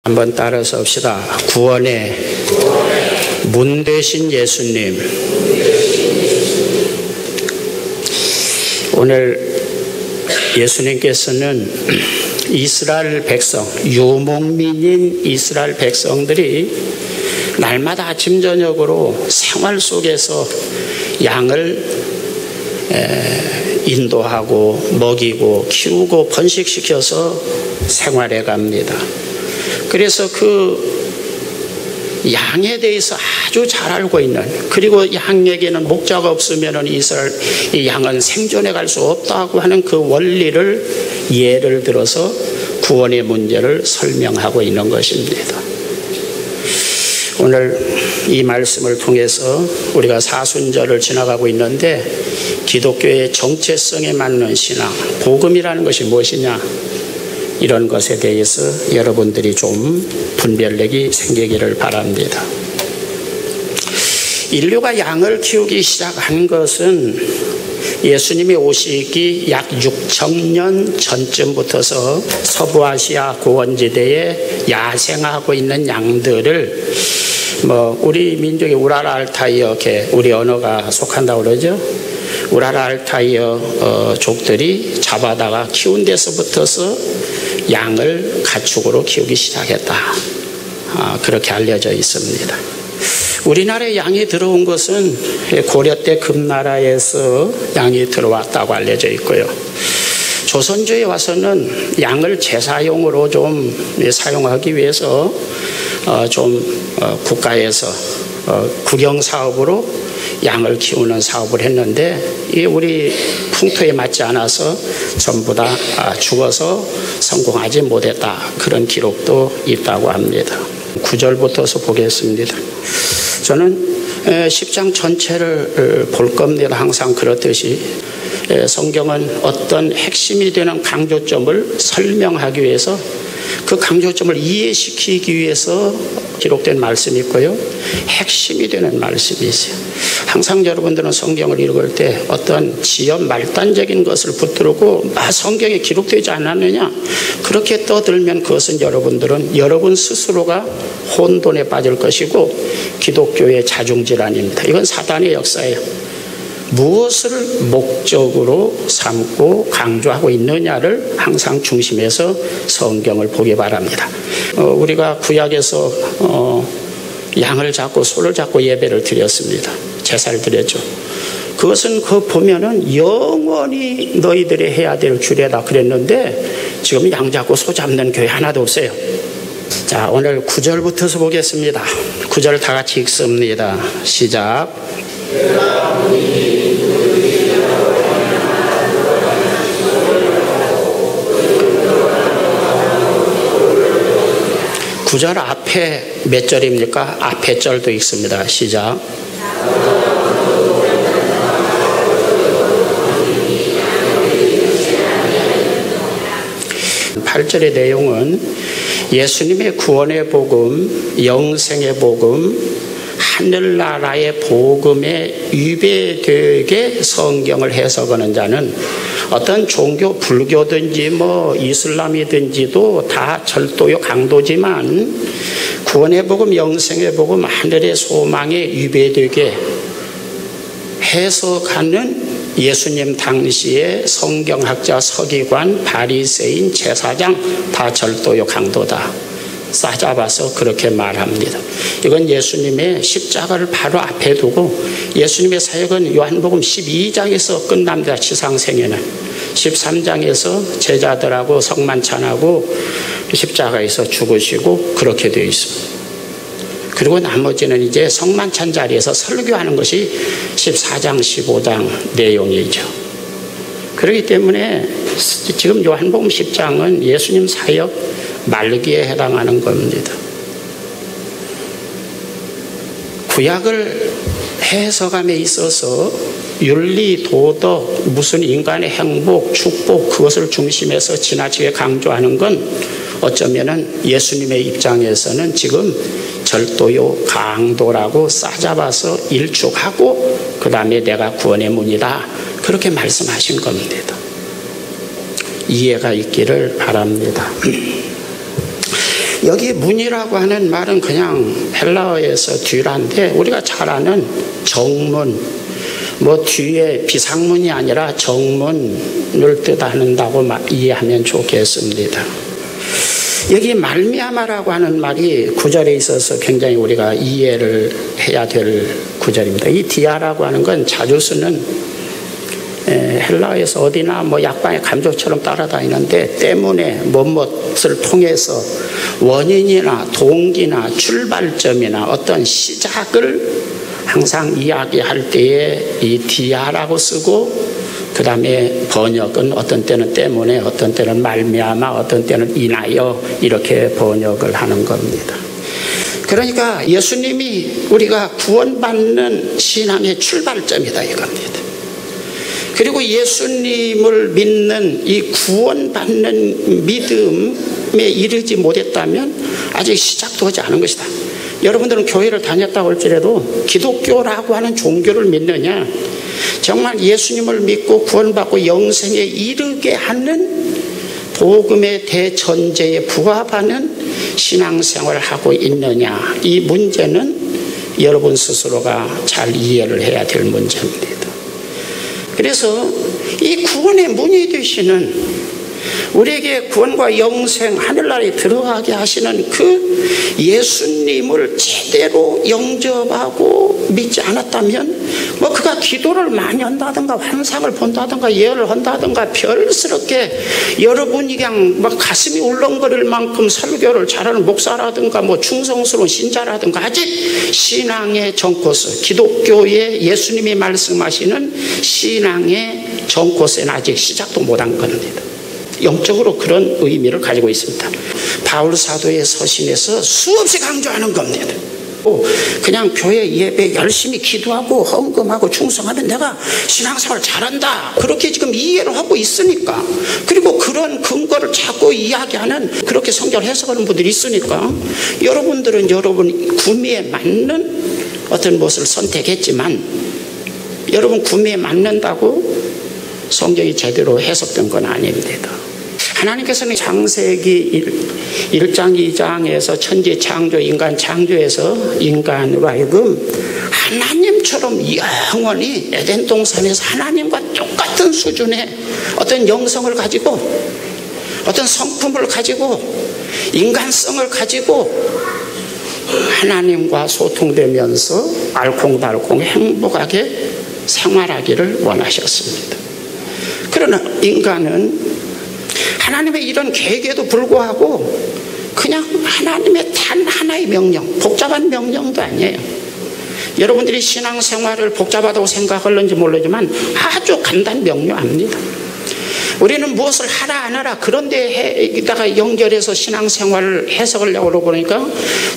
한번 따라서 합시다. 구원의 문 되신 예수님. 오늘 예수님께서는 이스라엘 백성, 유목민인 이스라엘 백성들이 날마다 아침 저녁으로 생활 속에서 양을 인도하고 먹이고 키우고 번식시켜서 생활해 갑니다. 그래서 그 양에 대해서 아주 잘 알고 있는, 그리고 양에게는 목자가 없으면 이 양은 생존해 갈 수 없다고 하는 그 원리를 예를 들어서 구원의 문제를 설명하고 있는 것입니다. 오늘 이 말씀을 통해서 우리가 사순절을 지나가고 있는데, 기독교의 정체성에 맞는 신앙, 복음이라는 것이 무엇이냐, 이런 것에 대해서 여러분들이 좀 분별력이 생기기를 바랍니다. 인류가 양을 키우기 시작한 것은 예수님이 오시기 약 6,000년 전쯤부터서 서부아시아 고원지대에 야생하고 있는 양들을 우리 민족의 우라라 알타이어 우리 언어가 속한다고 그러죠. 우라라 알타이어 족들이 잡아다가 키운 데서부터서 양을 가축으로 키우기 시작했다. 그렇게 알려져 있습니다. 우리나라에 양이 들어온 것은 고려 때 금나라에서 양이 들어왔다고 알려져 있고요. 조선조에 와서는 양을 제사용으로 좀 사용하기 위해서 국가에서 국영사업으로 양을 키우는 사업을 했는데, 이게 우리 풍토에 맞지 않아서 전부 다 죽어서 성공하지 못했다. 그런 기록도 있다고 합니다. 9절부터서 보겠습니다. 저는 10장 전체를 볼 겁니다. 항상 그렇듯이 성경은 어떤 핵심이 되는 강조점을 설명하기 위해서, 그 강조점을 이해시키기 위해서 기록된 말씀이 있고요, 핵심이 되는 말씀이 있어요. 항상 여러분들은 성경을 읽을 때 어떤 지엽 말단적인 것을 붙들고 성경에 기록되지 않았느냐, 그렇게 떠들면 그것은 여러분 스스로가 혼돈에 빠질 것이고 기독교의 자중질환입니다. 이건 사단의 역사예요. 무엇을 목적으로 삼고 강조하고 있느냐를 항상 중심에서 성경을 보기 바랍니다. 우리가 구약에서 양을 잡고 소를 잡고 예배를 드렸습니다. 제사를 드렸죠. 그것은 보면은 영원히 너희들이 해야 될 규례다 그랬는데, 지금 양 잡고 소 잡는 교회 하나도 없어요. 자, 오늘 9절부터서 보겠습니다. 9절 다 같이 읽습니다. 시작. 9절 앞에 몇 절입니까? 앞에 절도 읽습니다. 시작. 8절의 내용은 예수님의 구원의 복음, 영생의 복음, 하늘나라의 복음에 위배되게 성경을 해석하는 자는 어떤 종교, 불교든지 이슬람이든지도 다 절도요 강도지만, 구원의 복음, 영생의 복음, 하늘의 소망에 위배되게 해석하는 예수님 당시의 성경학자, 서기관, 바리새인, 제사장 다 절도요 강도다. 싸잡아서 그렇게 말합니다. 이건 예수님의 십자가를 바로 앞에 두고, 예수님의 사역은 요한복음 12장에서 끝납니다. 지상생애는 13장에서 제자들하고 성만찬하고 십자가에서 죽으시고 그렇게 되어 있습니다. 그리고 나머지는 이제 성만찬 자리에서 설교하는 것이 14장 15장 내용이죠. 그렇기 때문에 지금 요한복음 10장은 예수님 사역 말기에 해당하는 겁니다. 구약을 해석함에 있어서 윤리, 도덕, 무슨 인간의 행복, 축복, 그것을 중심에서 지나치게 강조하는 건 어쩌면은 예수님의 입장에서는 지금 절도요 강도라고 싸잡아서 일축하고 그 다음에 내가 구원의 문이다, 그렇게 말씀하신 겁니다. 이해가 있기를 바랍니다. 여기 문이라고 하는 말은 그냥 헬라어에서 뒤란데 우리가 잘 아는 정문, 뭐 뒤에 비상문이 아니라 정문을 뜻한다고 이해하면 좋겠습니다. 여기 말미암아라고 하는 말이 구절에 있어서 굉장히 우리가 이해를 해야 될 구절입니다. 이 디아라고 하는 건 자주 쓰는 헬라어에서 어디나 뭐 약방의 감조처럼 따라다니는데 때문에 무엇을 통해서 원인이나 동기나 출발점이나 어떤 시작을 항상 이야기할 때에 이 디아라고 쓰고 그 다음에 번역은 어떤 때는 때문에 어떤 때는 말미암아 어떤 때는 인하여 이렇게 번역을 하는 겁니다. 그러니까 예수님이 우리가 구원받는 신앙의 출발점이다 이겁니다. 그리고 예수님을 믿는 이 구원받는 믿음에 이르지 못했다면 아직 시작도 하지 않은 것이다. 여러분들은 교회를 다녔다고 할지라도 기독교라고 하는 종교를 믿느냐, 정말 예수님을 믿고 구원받고 영생에 이르게 하는 복음의 대전제에 부합하는 신앙생활을 하고 있느냐, 이 문제는 여러분 스스로가 잘 이해를 해야 될 문제입니다. 그래서 이 구원의 문이 되시는, 우리에게 구원과 영생 하늘나라에 들어가게 하시는 그 예수님을 제대로 영접하고 믿지 않았다면 뭐 그가 기도를 많이 한다든가 환상을 본다든가 예언을 한다든가 별스럽게 여러분이 그냥 막 가슴이 울렁거릴 만큼 설교를 잘하는 목사라든가 뭐 충성스러운 신자라든가 아직 신앙의 정코스, 기독교의 예수님이 말씀하시는 신앙의 정코스에는 아직 시작도 못한 겁니다. 영적으로 그런 의미를 가지고 있습니다. 바울 사도의 서신에서 수없이 강조하는 겁니다. 그냥 교회 예배 열심히 기도하고 헌금하고 충성하면 내가 신앙생활 잘한다, 그렇게 지금 이해를 하고 있으니까, 그리고 그런 근거를 자꾸 이야기하는, 그렇게 성경을 해석하는 분들이 있으니까 여러분들은 여러분 구미에 맞는 어떤 것을 선택했지만 여러분 구미에 맞는다고 성경이 제대로 해석된 건 아닙니다. 하나님께서는 창세기 1장 2장에서 천지 창조, 인간 창조에서 인간으로 하여금 하나님처럼 영원히 에덴 동산에서 하나님과 똑같은 수준의 어떤 영성을 가지고 어떤 성품을 가지고 인간성을 가지고 하나님과 소통되면서 알콩달콩 행복하게 생활하기를 원하셨습니다. 그러나 인간은 하나님의 이런 계획에도 불구하고 그냥 하나님의 단 하나의 명령, 복잡한 명령도 아니에요. 여러분들이 신앙생활을 복잡하다고 생각하는지 모르지만 아주 간단 명료합니다. 우리는 무엇을 하라 안 하라 그런 데에다가 연결해서 신앙생활을 해석하려고 그러니까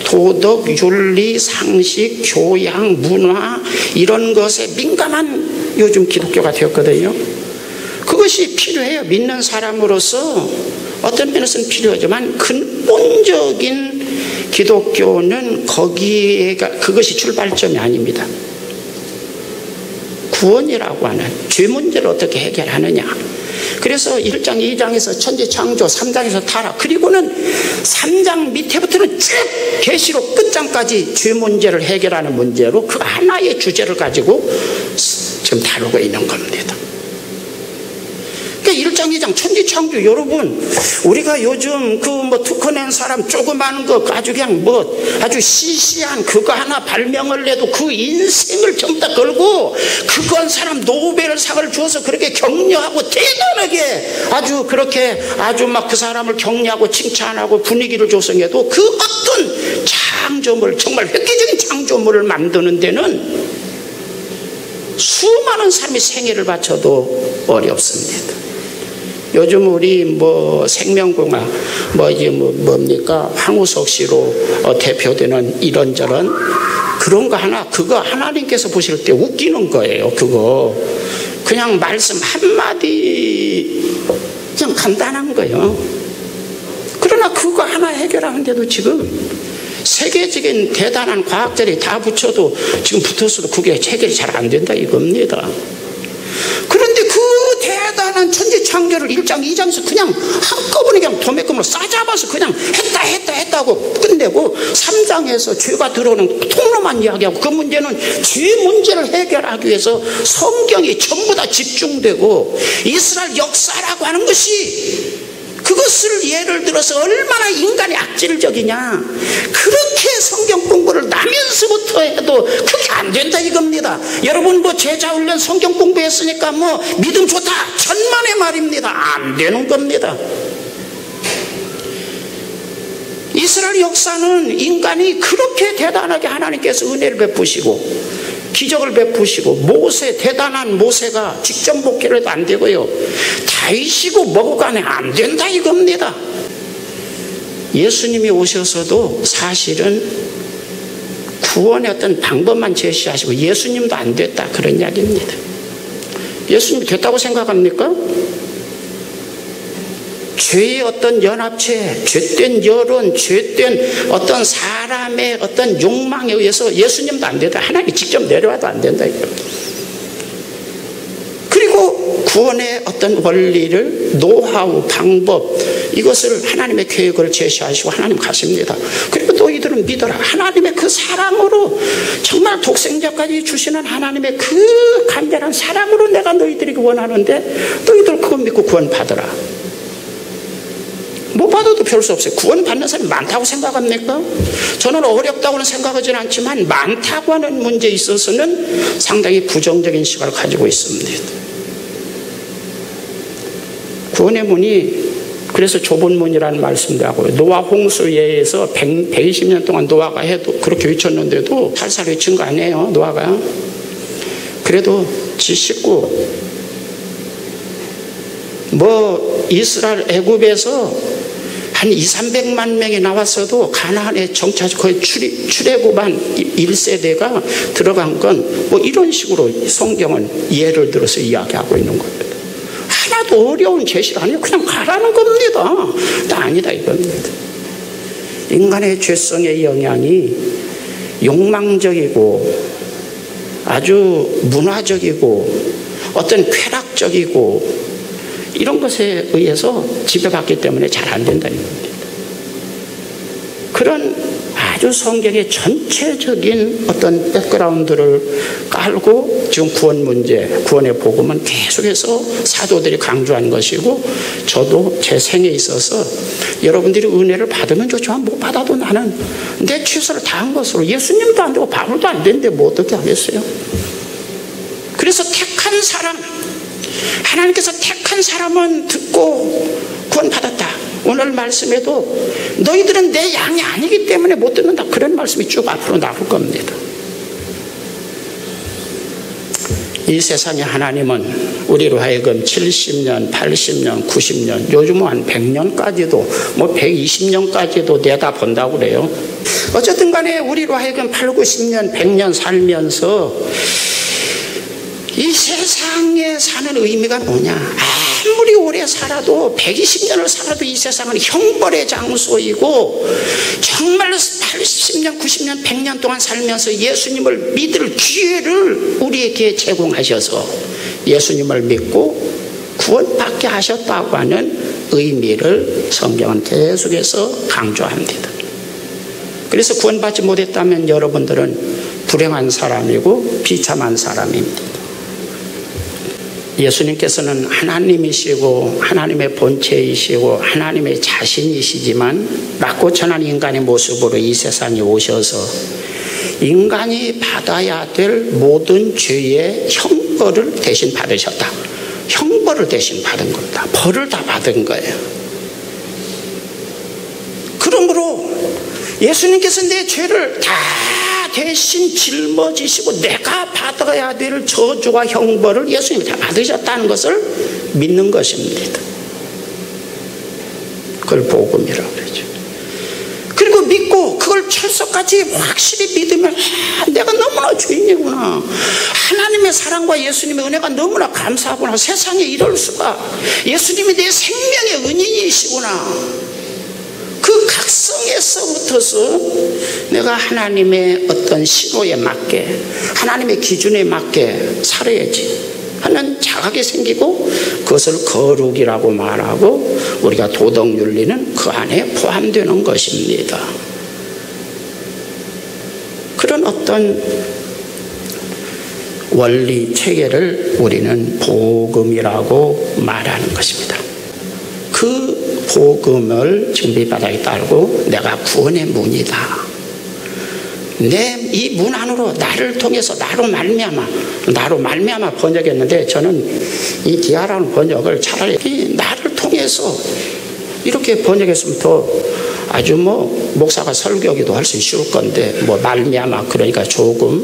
도덕, 윤리, 상식, 교양, 문화 이런 것에 민감한 요즘 기독교가 되었거든요. 그것이 필요해요. 믿는 사람으로서 어떤 면에서는 필요하지만 근본적인 기독교는 거기에가 그것이 출발점이 아닙니다. 구원이라고 하는 죄 문제를 어떻게 해결하느냐. 그래서 1장 2장에서 천지 창조, 3장에서 타락, 그리고는 3장 밑에부터는 쭉 계시록 끝장까지 죄 문제를 해결하는 문제로 그 하나의 주제를 가지고 지금 다루고 있는 겁니다. 1장 2장 천지 창조, 여러분 우리가 요즘 그 뭐 특허 낸 사람 조그마한 거 아주 그냥 뭐 아주 시시한 그거 하나 발명을 해도 그 인생을 전부 다 걸고 그건 사람 노벨상을 주어서 그렇게 격려하고 대단하게 아주 그렇게 아주 막 그 사람을 격려하고 칭찬하고 분위기를 조성해도 그 어떤 창조물, 정말 획기적인 창조물을 만드는 데는 수많은 사람이 생애를 바쳐도 어렵습니다. 요즘 우리 뭐 생명공학 뭐 이제 뭡니까 황우석 씨로 대표되는 이런저런 그런 거 하나, 그거 하나님께서 보실 때 웃기는 거예요. 그거 그냥 말씀 한마디 그냥 간단한 거예요. 그러나 그거 하나 해결하는데도 지금 세계적인 대단한 과학자들이 다 붙여도 지금 붙었어도 그게 해결이 잘 안 된다 이겁니다. 그런데 그 대단한 대단한 천지창조를 1장 2장에서 그냥 한꺼번에 그냥 도매금으로 싸잡아서 그냥 했다고 끝내고 3장에서 죄가 들어오는 통로만 이야기하고 그 문제는 죄 문제를 해결하기 위해서 성경이 전부 다 집중되고 이스라엘 역사라고 하는 것이 그것을 예를 들어서 얼마나 인간이 악질적이냐, 그렇게 성경 공부를 나면서부터 해도 그게 안 된다 이겁니다. 여러분 뭐 제자훈련 성경 공부했으니까 뭐 믿음 좋다 천만의 말입니다. 안 되는 겁니다. 이스라엘 역사는 인간이 그렇게 대단하게 하나님께서 은혜를 베푸시고 기적을 베푸시고 모세, 대단한 모세가 직접 목회를 해도 안 되고요, 다윗이고 뭐고 간에 안 된다 이겁니다. 예수님이 오셔서도 사실은 구원의 어떤 방법만 제시하시고 예수님도 안 됐다 그런 이야기입니다. 예수님이 됐다고 생각합니까? 죄의 어떤 연합체, 죄된 여론, 죄된 어떤 사람의 어떤 욕망에 의해서 예수님도 안 된다. 하나님이 직접 내려와도 안 된다. 그리고 구원의 어떤 원리를, 노하우, 방법, 이것을 하나님의 계획을 제시하시고 하나님 가십니다. 그리고 너희들은 믿어라. 하나님의 그 사랑으로, 정말 독생자까지 주시는 하나님의 그 간절한 사랑으로 내가 너희들에게 원하는데 너희들 그거 믿고 구원 받아라. 못 받아도 별 수 없어요. 구원 받는 사람이 많다고 생각합니까? 저는 어렵다고는 생각하지는 않지만 많다고 하는 문제에 있어서는 상당히 부정적인 시각을 가지고 있습니다. 구원의 문이 그래서 좁은 문이라는 말씀도 하고요. 노아 홍수 예에서 120년 동안 노아가 해도 그렇게 외쳤는데도 살살 외친 거 아니에요, 노아가. 그래도 지 식구 뭐 이스라엘 애굽에서 한 200~300만 명이 나왔어도 가나안에 정착 거의 출애굽한 1세대가 들어간 건 뭐 이런 식으로 성경은 예를 들어서 이야기하고 있는 겁니다. 하나도 어려운 제시가 아니에요. 그냥 가라는 겁니다. 아니다 이겁니다. 인간의 죄성의 영향이 욕망적이고 아주 문화적이고 어떤 쾌락적이고 이런 것에 의해서 지배받기 때문에 잘 안 된다는 겁니다. 그런 아주 성경의 전체적인 어떤 백그라운드를 깔고 지금 구원 문제, 구원의 복음은 계속해서 사도들이 강조한 것이고, 저도 제 생에 있어서 여러분들이 은혜를 받으면 좋지만 못 받아도 나는 내 최선을 다한 것으로, 예수님도 안 되고 바울도 안 되는데 뭐 어떻게 하겠어요? 그래서 택한 사람, 하나님께서 택한 사람은 듣고 구원받았다. 오늘 말씀에도 너희들은 내 양이 아니기 때문에 못 듣는다, 그런 말씀이 쭉 앞으로 나올 겁니다. 이 세상에 하나님은 우리로 하여금 70년, 80년, 90년, 요즘은 한 100년까지도 뭐 120년까지도 내다본다고 그래요. 어쨌든 간에 우리로 하여금 8, 90년, 100년 살면서 이 세상에 사는 의미가 뭐냐? 아무리 오래 살아도 120년을 살아도 이 세상은 형벌의 장소이고, 정말로 80년, 90년, 100년 동안 살면서 예수님을 믿을 기회를 우리에게 제공하셔서 예수님을 믿고 구원받게 하셨다고 하는 의미를 성경은 계속해서 강조합니다. 그래서 구원받지 못했다면 여러분들은 불행한 사람이고 비참한 사람입니다. 예수님께서는 하나님이시고 하나님의 본체이시고 하나님의 자신이시지만 낮고 천한 인간의 모습으로 이 세상에 오셔서 인간이 받아야 될 모든 죄의 형벌을 대신 받으셨다. 형벌을 대신 받은 겁니다. 벌을 다 받은 거예요. 그러므로 예수님께서 내 죄를 다 대신 짊어지시고 내가 받아야 될 저주와 형벌을 예수님이 다 받으셨다는 것을 믿는 것입니다. 그걸 복음이라고 그러죠. 그리고 믿고 그걸 철석같이 확실히 믿으면 내가 너무나 죄인이구나, 하나님의 사랑과 예수님의 은혜가 너무나 감사하구나, 세상에 이럴 수가, 예수님이 내 생명의 은인이시구나, 그 각성에서부터서 내가 하나님의 어떤 신호에 맞게, 하나님의 기준에 맞게 살아야지 하는 강하게 생기고 그것을 거룩이라고 말하고 우리가 도덕윤리는 그 안에 포함되는 것입니다. 그런 어떤 원리 체계를 우리는 복음이라고 말하는 것입니다. 그 복음을 지금 밑바닥에 따르고 내가 구원의 문이다. 내 이 문 안으로 나를 통해서 나로 말미암아 번역했는데 저는 이 디아라는 번역을 차라리 나를 통해서 이렇게 번역했으면 더 아주 목사가 설교하기도 할 수 있을 건데 말미암아 그러니까 조금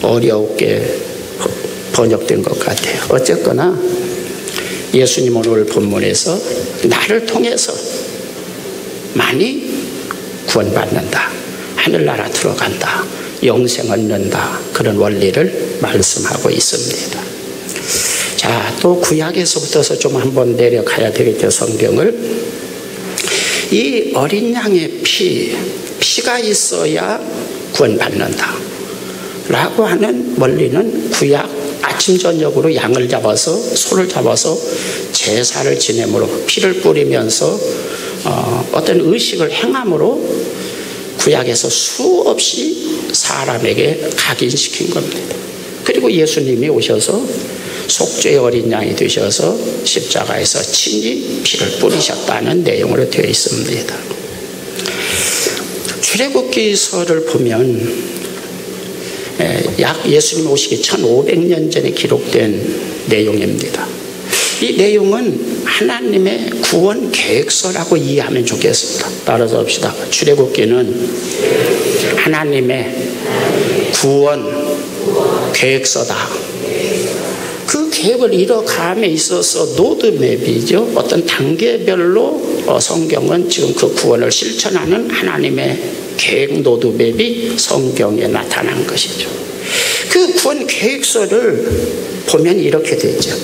어렵게 번역된 것 같아요. 어쨌거나 예수님 오늘 본문에서 나를 통해서 많이 구원받는다, 하늘나라 들어간다, 영생 얻는다, 그런 원리를 말씀하고 있습니다. 자, 또 구약에서부터서 좀 한번 내려가야 되겠죠. 성경을. 이 어린 양의 피가 있어야 구원받는다 라고 하는 원리는 구약 아침 저녁으로 양을 잡아서 소를 잡아서 제사를 지내므로 피를 뿌리면서 어떤 의식을 행함으로 구약에서 수없이 사람에게 각인시킨 겁니다. 그리고 예수님이 오셔서 속죄의 어린 양이 되셔서 십자가에서 친히 피를 뿌리셨다는 내용으로 되어 있습니다. 출애굽기서를 보면 약 예수님 오시기 1500년 전에 기록된 내용입니다. 이 내용은 하나님의 구원 계획서라고 이해하면 좋겠습니다. 따라서 봅시다. 출애굽기는 하나님의 구원 계획서다. 그 계획을 이뤄감에 있어서 로드맵이죠. 어떤 단계별로 성경은 지금 그 구원을 실천하는 하나님의 계획 로드맵이 성경에 나타난 것이죠. 그 구원 계획서를 보면 이렇게 되죠.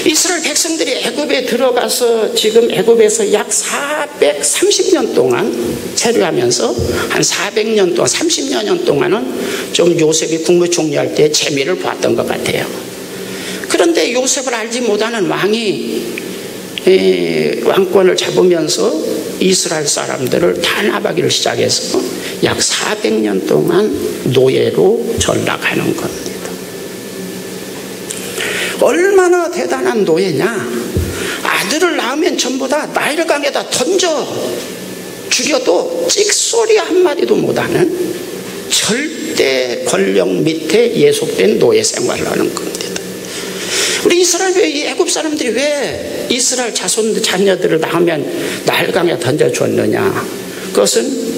이스라엘 백성들이 애굽에 들어가서 지금 애굽에서 약 430년 동안 체류하면서 한 400년 동안 30여 년 동안은 좀 요셉이 국무총리할 때 재미를 봤던 것 같아요. 그런데 요셉을 알지 못하는 왕이 왕권을 잡으면서 이스라엘 사람들을 탄압하기를 시작해서 약 400년 동안 노예로 전락하는 겁니다. 얼마나 대단한 노예냐. 아들을 낳으면 전부 다 나일강에다 던져 죽여도 찍소리 한마디도 못하는 절대 권력 밑에 예속된 노예 생활을 하는 겁니다. 우리 이스라엘 이 애굽 사람들이 왜 이스라엘 자녀들을 낳으면 나일강에 던져줬느냐. 그것은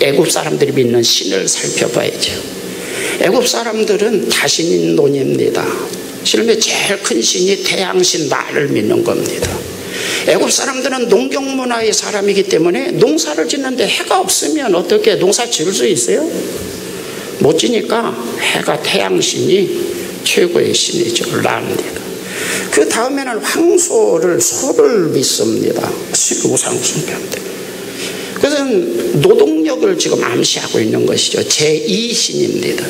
애굽 사람들이 믿는 신을 살펴봐야죠. 애굽 사람들은 다신인 논입니다. 실제 제일 큰 신이 태양신 나를 믿는 겁니다. 애굽 사람들은 농경 문화의 사람이기 때문에 농사를 짓는데 해가 없으면 어떻게 농사 지을 수 있어요? 못 지니까 해가 태양신이 최고의 신이죠. 라입니다. 그 다음에는 황소를 소를 믿습니다. 우상숭배합니다. 그것은 노동력을 지금 암시하고 있는 것이죠. 제2신입니다.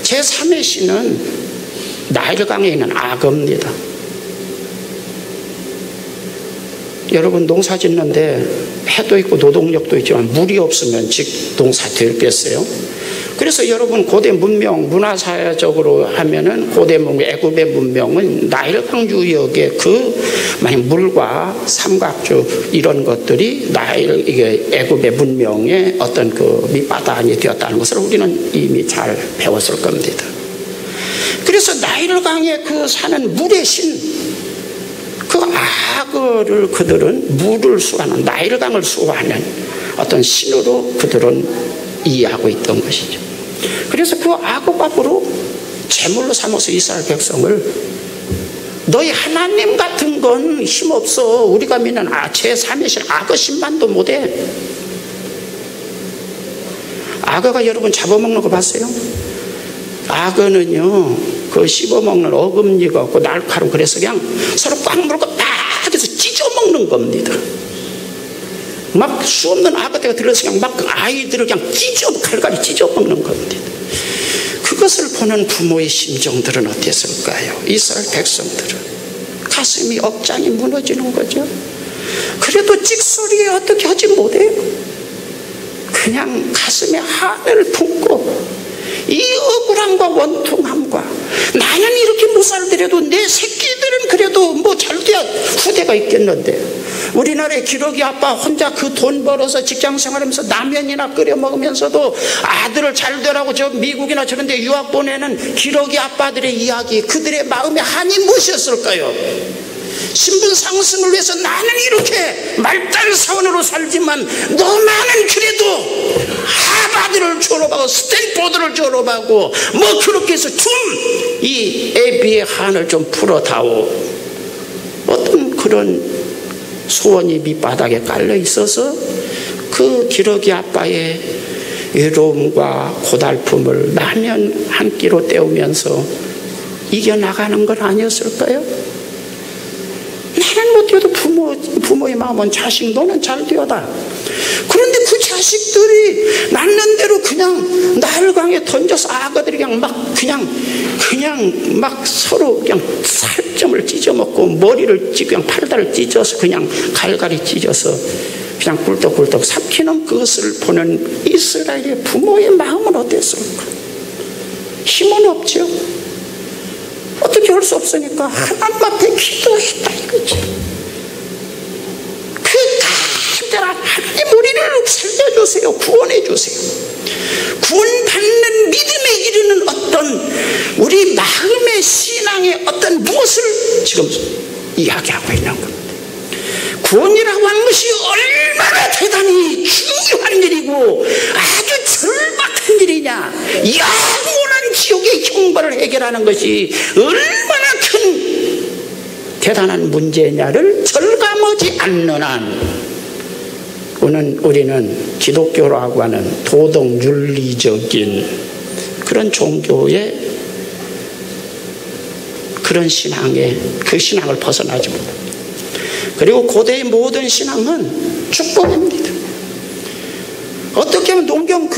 제3의 신은 나일강에 있는 악어입니다. 여러분 농사 짓는데 해도 있고 노동력도 있지만 물이 없으면 농사 되겠어요? 그래서 여러분 고대 문명 문화사회적으로 하면은 고대 문명 애굽의 문명은 나일강 유역의 만약 물과 삼각주 이런 것들이 이게 애굽의 문명의 어떤 밑바탕이 되었다는 것을 우리는 이미 잘 배웠을 겁니다. 그래서 나일강에 사는 물의 신, 악어를 그들은 물을 수호하는 나일강을 수호하는 어떤 신으로 그들은 이해하고 있던 것이죠. 그래서 악어밥으로 제물로 삼아서 이스라엘 백성을 너희 하나님 같은 건 힘없어. 우리가 믿는 제3의 신 악어 신만도 못해. 악어가 여러분 잡아먹는 거 봤어요? 악어는요 씹어먹는 어금니가 없고 날카로운 그래서 그냥 서로 꽉 물고 딱 해서 찢어먹는 겁니다. 막 수없는 악어떼가 들어서 그냥 막 아이들을 그냥 칼갈이 찢어먹는 겁니다. 그것을 보는 부모의 심정들은 어땠을까요? 이스라엘 백성들은 가슴이 억장이 무너지는 거죠. 그래도 찍소리에 어떻게 하지 못해요. 그냥 가슴에 한을 품고 이 억울함과 원통함과, 나는 이렇게 못 살더라도 내 새끼들은 그래도 뭐 잘 돼야 후대가 있겠는데, 우리나라의 기러기 아빠 혼자 그 돈 벌어서 직장 생활하면서 라면이나 끓여 먹으면서도 아들을 잘 되라고 저 미국이나 저런 데 유학 보내는 기러기 아빠들의 이야기, 그들의 마음의 한이 무엇이었을까요? 신분 상승을 위해서 나는 이렇게 말단 사원으로 살지만 너만은 그래도 하버드를 졸업하고 스탠포드를 졸업하고 뭐 그렇게 해서 좀 이 애비의 한을 좀 풀어다오. 어떤 그런 소원이 밑바닥에 깔려 있어서 그 기러기 아빠의 외로움과 고달픔을 라면 한 끼로 때우면서 이겨나가는 건 아니었을까요? 나는 못해도 부모의 마음은 자식 너는 잘 되어다. 그런데 그 자식들이 낳는 대로 그냥 나일강에 던져서 아가들이 그냥 막 서로 그냥 살점을 찢어먹고 머리를 그냥 팔다를 찢어서 그냥 갈갈이 찢어서 그냥 꿀떡꿀떡 삼키는 그것을 보는 이스라엘의 부모의 마음은 어땠을까? 힘은 없죠. 어떻게 할 수 없으니까 하나님 앞에 기도했다 이거지. 그 간절한 하나님, 우리를 살려주세요, 구원해주세요. 구원받는 믿음에 이르는 어떤 우리 마음의 신앙의 어떤 무엇을 지금 이야기하고 있는 겁니다. 구원이라고 하는 것이 얼마나 대단히 중요한 일이고 아주 절박한 일이냐, 영원한 지옥의 형벌을 해결하는 것이 얼마나 큰 대단한 문제냐를 절감하지 않는 한 우리는 기독교라고 하는 도덕 윤리적인 그런 종교의 그런 그 신앙을 벗어나지 못합니다. 그리고 고대의 모든 신앙은 축복입니다. 어떻게 하면 농경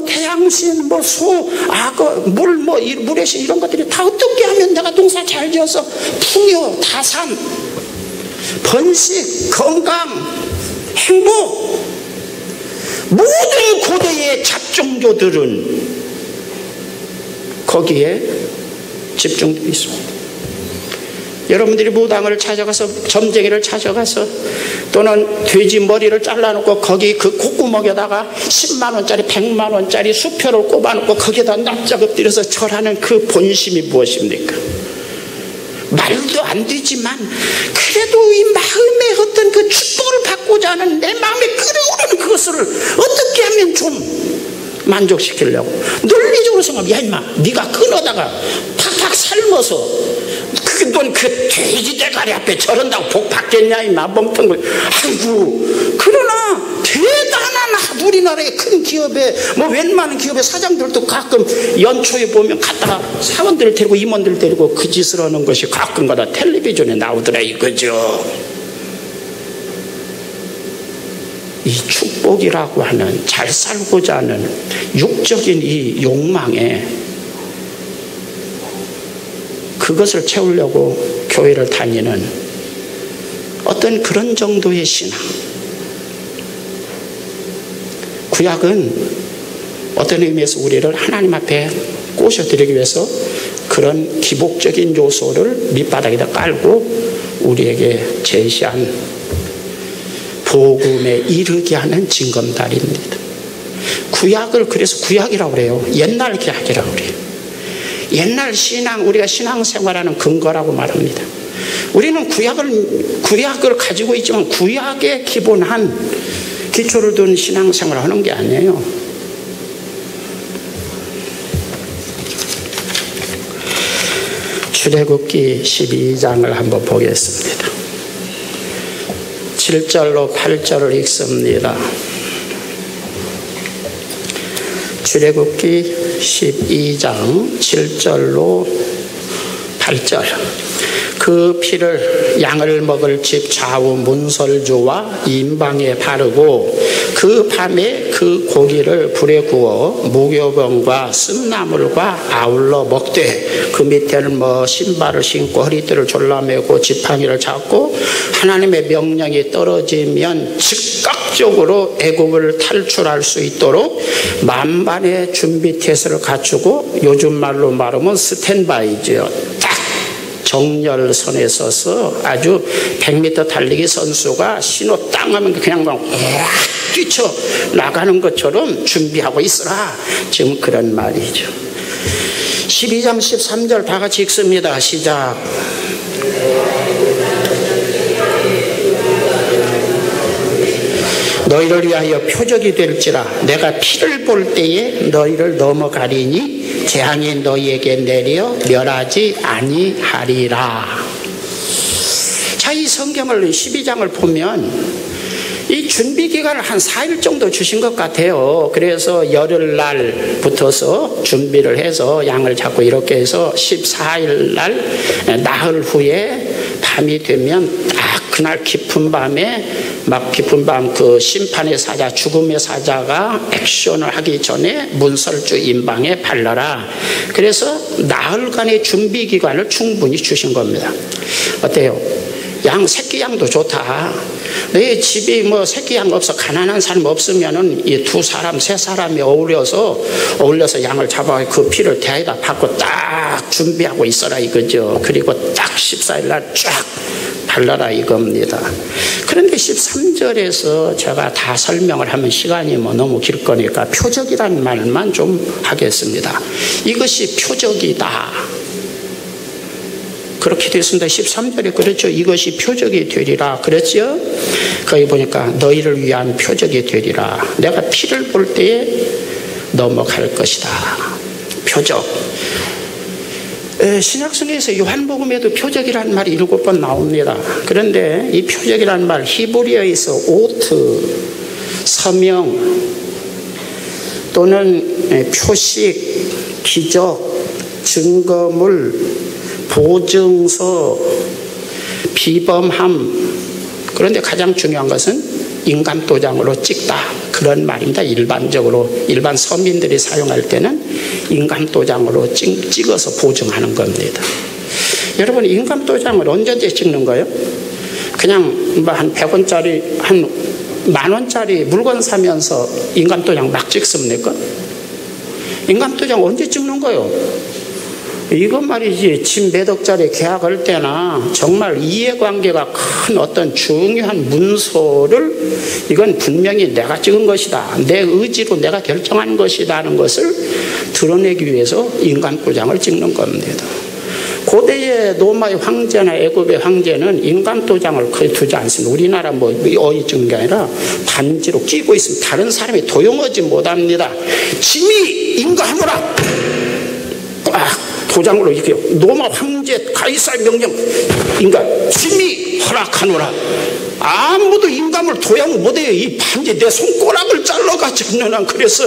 태양신, 소, 악어, 물의 신 이런 것들이 다 어떻게 하면 내가 농사 잘 지어서 풍요, 다산, 번식, 건강, 행복, 모든 고대의 잡종교들은 거기에 집중되어 있습니다. 여러분들이 무당을 찾아가서, 점쟁이를 찾아가서, 또는 돼지 머리를 잘라놓고 거기 그 콧구멍에다가 10만원짜리 100만원짜리 수표를 꼽아놓고 거기에다 납작 엎드려서 절하는 그 본심이 무엇입니까? 말도 안 되지만 그래도 이 마음의 어떤 그 축복을 받고자 하는 내 마음에 끓어오르는 그것을 어떻게 하면 좀 만족시키려고 논리적으로 생각하면, 야 임마 네가 끊어다가 팍팍 삶아서 넌 그 돼지 대가리 앞에 저런다고 복 받겠냐 임마, 멍텅글. 아이고, 그러나 대단한 우리나라의 큰 기업에 웬만한 기업의 사장들도 가끔 연초에 보면 갔다가 사원들을 데리고 임원들을 데리고 그 짓을 하는 것이 가끔가다 텔레비전에 나오더라 이거죠. 이 축복이라고 하는 잘 살고자 하는 육적인 이 욕망에 그것을 채우려고 교회를 다니는 어떤 그런 정도의 신앙. 구약은 어떤 의미에서 우리를 하나님 앞에 꼬셔드리기 위해서 그런 기복적인 요소를 밑바닥에다 깔고 우리에게 제시한 복음에 이르게 하는 징검다리입니다. 구약을 그래서 구약이라고 그래요. 옛날 구약이라고 그래요. 옛날 신앙, 우리가 신앙생활하는 근거라고 말합니다. 우리는 구약을 가지고 있지만 구약에 기본한 기초를 둔 신앙생활을 하는 게 아니에요. 출애굽기 12장을 한번 보겠습니다. 7절로 8절을 읽습니다. 출애굽기 12장 7절로 8절. 그 피를 양을 먹을 집 좌우 문설주와 임방에 바르고 그 밤에 그 그 고기를 불에 구워 무교병과 쓴나물과 아울러 먹되 그 밑에는 뭐 신발을 신고 허리띠를 졸라매고 지팡이를 잡고 하나님의 명령이 떨어지면 즉각적으로 애굽을 탈출할 수 있도록 만반의 준비 태세를 갖추고 요즘 말로 말하면 스탠바이죠. 딱 정렬선에 서서 아주 100m 달리기 선수가 신호 땅 하면 그냥 막 뛰쳐 나가는 것처럼 준비하고 있으라. 지금 그런 말이죠. 12장 13절 다 같이 읽습니다. 시작. 너희를 위하여 표적이 될지라 내가 피를 볼 때에 너희를 넘어가리니 재앙이 너희에게 내려 멸하지 아니하리라. 자, 이 성경을 12장을 보면 이 준비 기간을 한 4일 정도 주신 것 같아요. 그래서 열흘날 붙어서 준비를 해서 양을 잡고 이렇게 해서 14일 날 나흘 후에 밤이 되면 딱 그날 깊은 밤에 막 깊은 밤 그 심판의 사자 죽음의 사자가 액션을 하기 전에 문설주 임방에 발라라. 그래서 나흘간의 준비 기간을 충분히 주신 겁니다. 어때요? 양 새끼 양도 좋다. 내 집이 뭐 새끼 양 없어 가난한 사람 없으면은 이 두 사람 세 사람이 어울려서 양을 잡아 그 피를 대에다 받고 딱 준비하고 있어라 이거죠. 그리고 딱 14일 날 쫙 발라라 이겁니다. 그런데 13절에서 제가 다 설명을 하면 시간이 뭐 너무 길 거니까 표적이란 말만 좀 하겠습니다. 이것이 표적이다. 그렇게 됐습니다. 13절에 그렇죠. 이것이 표적이 되리라 그랬죠. 거기 보니까 너희를 위한 표적이 되리라. 내가 피를 볼 때에 넘어갈 것이다. 표적. 신약성경에서 요한복음에도 표적이라는 말이 7번 나옵니다. 그런데 이 표적이라는 말 히브리어에서 오트, 서명 또는 표식, 기적, 증거물, 보증서, 비범함. 그런데 가장 중요한 것은 인감도장으로 찍다. 그런 말입니다. 일반적으로 일반 서민들이 사용할 때는 인감도장으로 찍어서 보증하는 겁니다. 여러분 인감도장을 언제든지 찍는 거예요? 그냥 뭐 한 100원짜리 한 10,000원짜리 물건 사면서 인감도장 막 찍습니까? 인감도장 언제 찍는 거예요? 이건 말이지 집 몇 억짜리 계약할 때나 정말 이해관계가 큰 어떤 중요한 문서를 이건 분명히 내가 찍은 것이다. 내 의지로 내가 결정한 것이다 하는 것을 드러내기 위해서 인감도장을 찍는 겁니다. 고대의 로마의 황제나 애굽의 황제는 인감도장을 거의 두지 않습니다. 우리나라 뭐 어디 찍는 게 아니라 반지로 끼고 있으면 다른 사람이 도용하지 못합니다. 짐이 인가하노라. 도장으로 이렇게 로마 황제 가이사의 명령 인가 짐이 허락하노라. 아무도 인감을 도용 못해요. 이 반지 내 손가락을 잘라가지고는. 그래서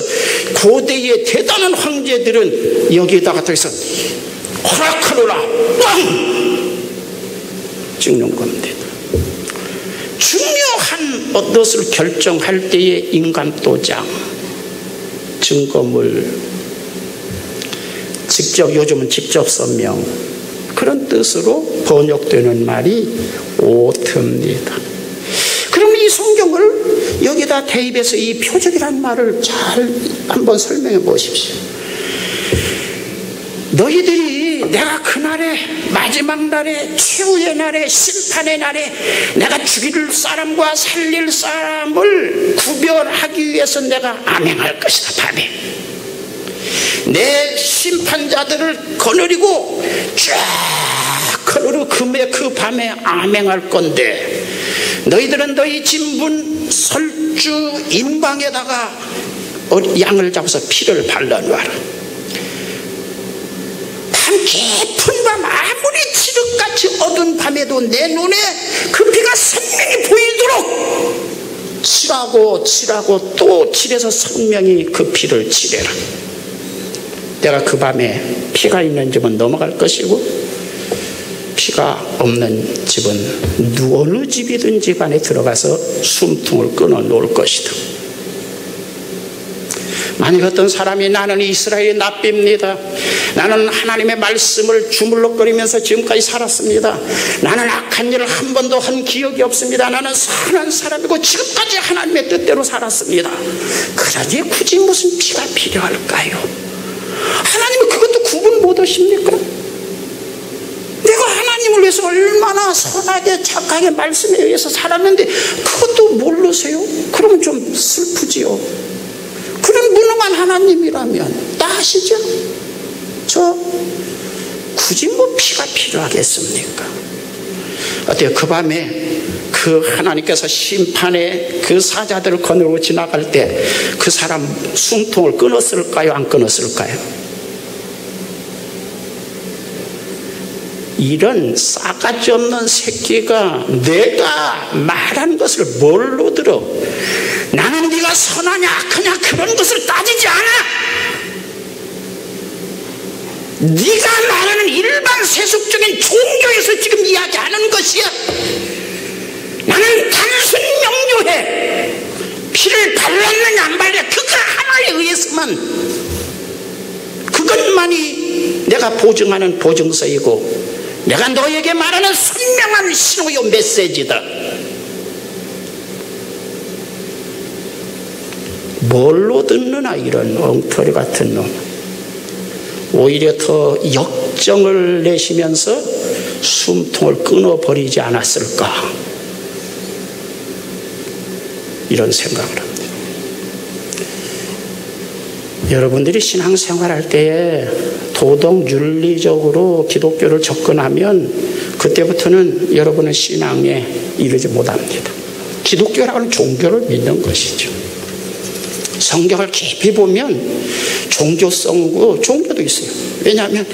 고대의 대단한 황제들은 여기에다가 더해서 허락하노라 빵 찍는 겁니다. 중요한 것을 결정할 때의 인감도장, 증거물, 직접 요즘은 직접 서명 그런 뜻으로 번역되는 말이 오트입니다. 그럼 이 성경을 여기다 대입해서 이 표적이라는 말을 잘 한번 설명해 보십시오. 너희들이 내가 그날에 마지막 날에 최후의 날에 심판의 날에 내가 죽일 사람과 살릴 사람을 구별하기 위해서 내가 암행할 것이다. 밤에 내 심판자들을 거느리고 쫙 거느리고 그 밤에 암행할 건데 너희들은 너희 진분 설주 임방에다가 양을 잡아서 피를 발라놓아라. 밤 깊은 밤 아무리 칠흑같이 어두운 밤에도 내 눈에 그 피가 선명히 보이도록 칠하고 또 칠해서 선명히 그 피를 칠해라. 내가 그 밤에 피가 있는 집은 넘어갈 것이고 피가 없는 집은 어느 집이든지 간에 들어가서 숨통을 끊어 놓을 것이다. 만약 어떤 사람이 나는 이스라엘의 납비입니다, 나는 하나님의 말씀을 주물럭거리면서 지금까지 살았습니다, 나는 악한 일을 한 번도 한 기억이 없습니다, 나는 선한 사람이고 지금까지 하나님의 뜻대로 살았습니다, 그러지 굳이 무슨 피가 필요할까요? 하나님은 그것도 구분 못하십니까? 내가 하나님을 위해서 얼마나 선하게 착하게 말씀에 의해서 살았는데 그것도 모르세요? 그러면 좀 슬프지요. 그런 무능한 하나님이라면 다 아시죠? 저 굳이 뭐 피가 필요하겠습니까? 어때요? 그 밤에 그 하나님께서 심판의 그 사자들을 거느리고 지나갈 때 그 사람 숨통을 끊었을까요? 안 끊었을까요? 이런 싸가지 없는 새끼가 내가 말한 것을 뭘로 들어? 나는 네가 선하냐 악하냐 그런 것을 따지지 않아. 네가 말하는 일반 세속적인 종교에서 지금 이야기하는 것이야. 나는 단순 명료해. 피를 발랐느냐 안 발랐느냐 그거 하나에 의해서만, 그것만이 내가 보증하는 보증서이고 내가 너에게 말하는 선명한 신호요 메시지다. 뭘로 듣느냐 이런 엉터리 같은 놈. 오히려 더 역정을 내시면서 숨통을 끊어버리지 않았을까, 이런 생각을 합니다. 여러분들이 신앙생활할 때에 도덕 윤리적으로 기독교를 접근하면 그때부터는 여러분은 신앙에 이르지 못합니다. 기독교라고 하는 종교를 믿는 것이죠. 성경을 깊이 보면 종교성과 종교도 있어요. 왜냐하면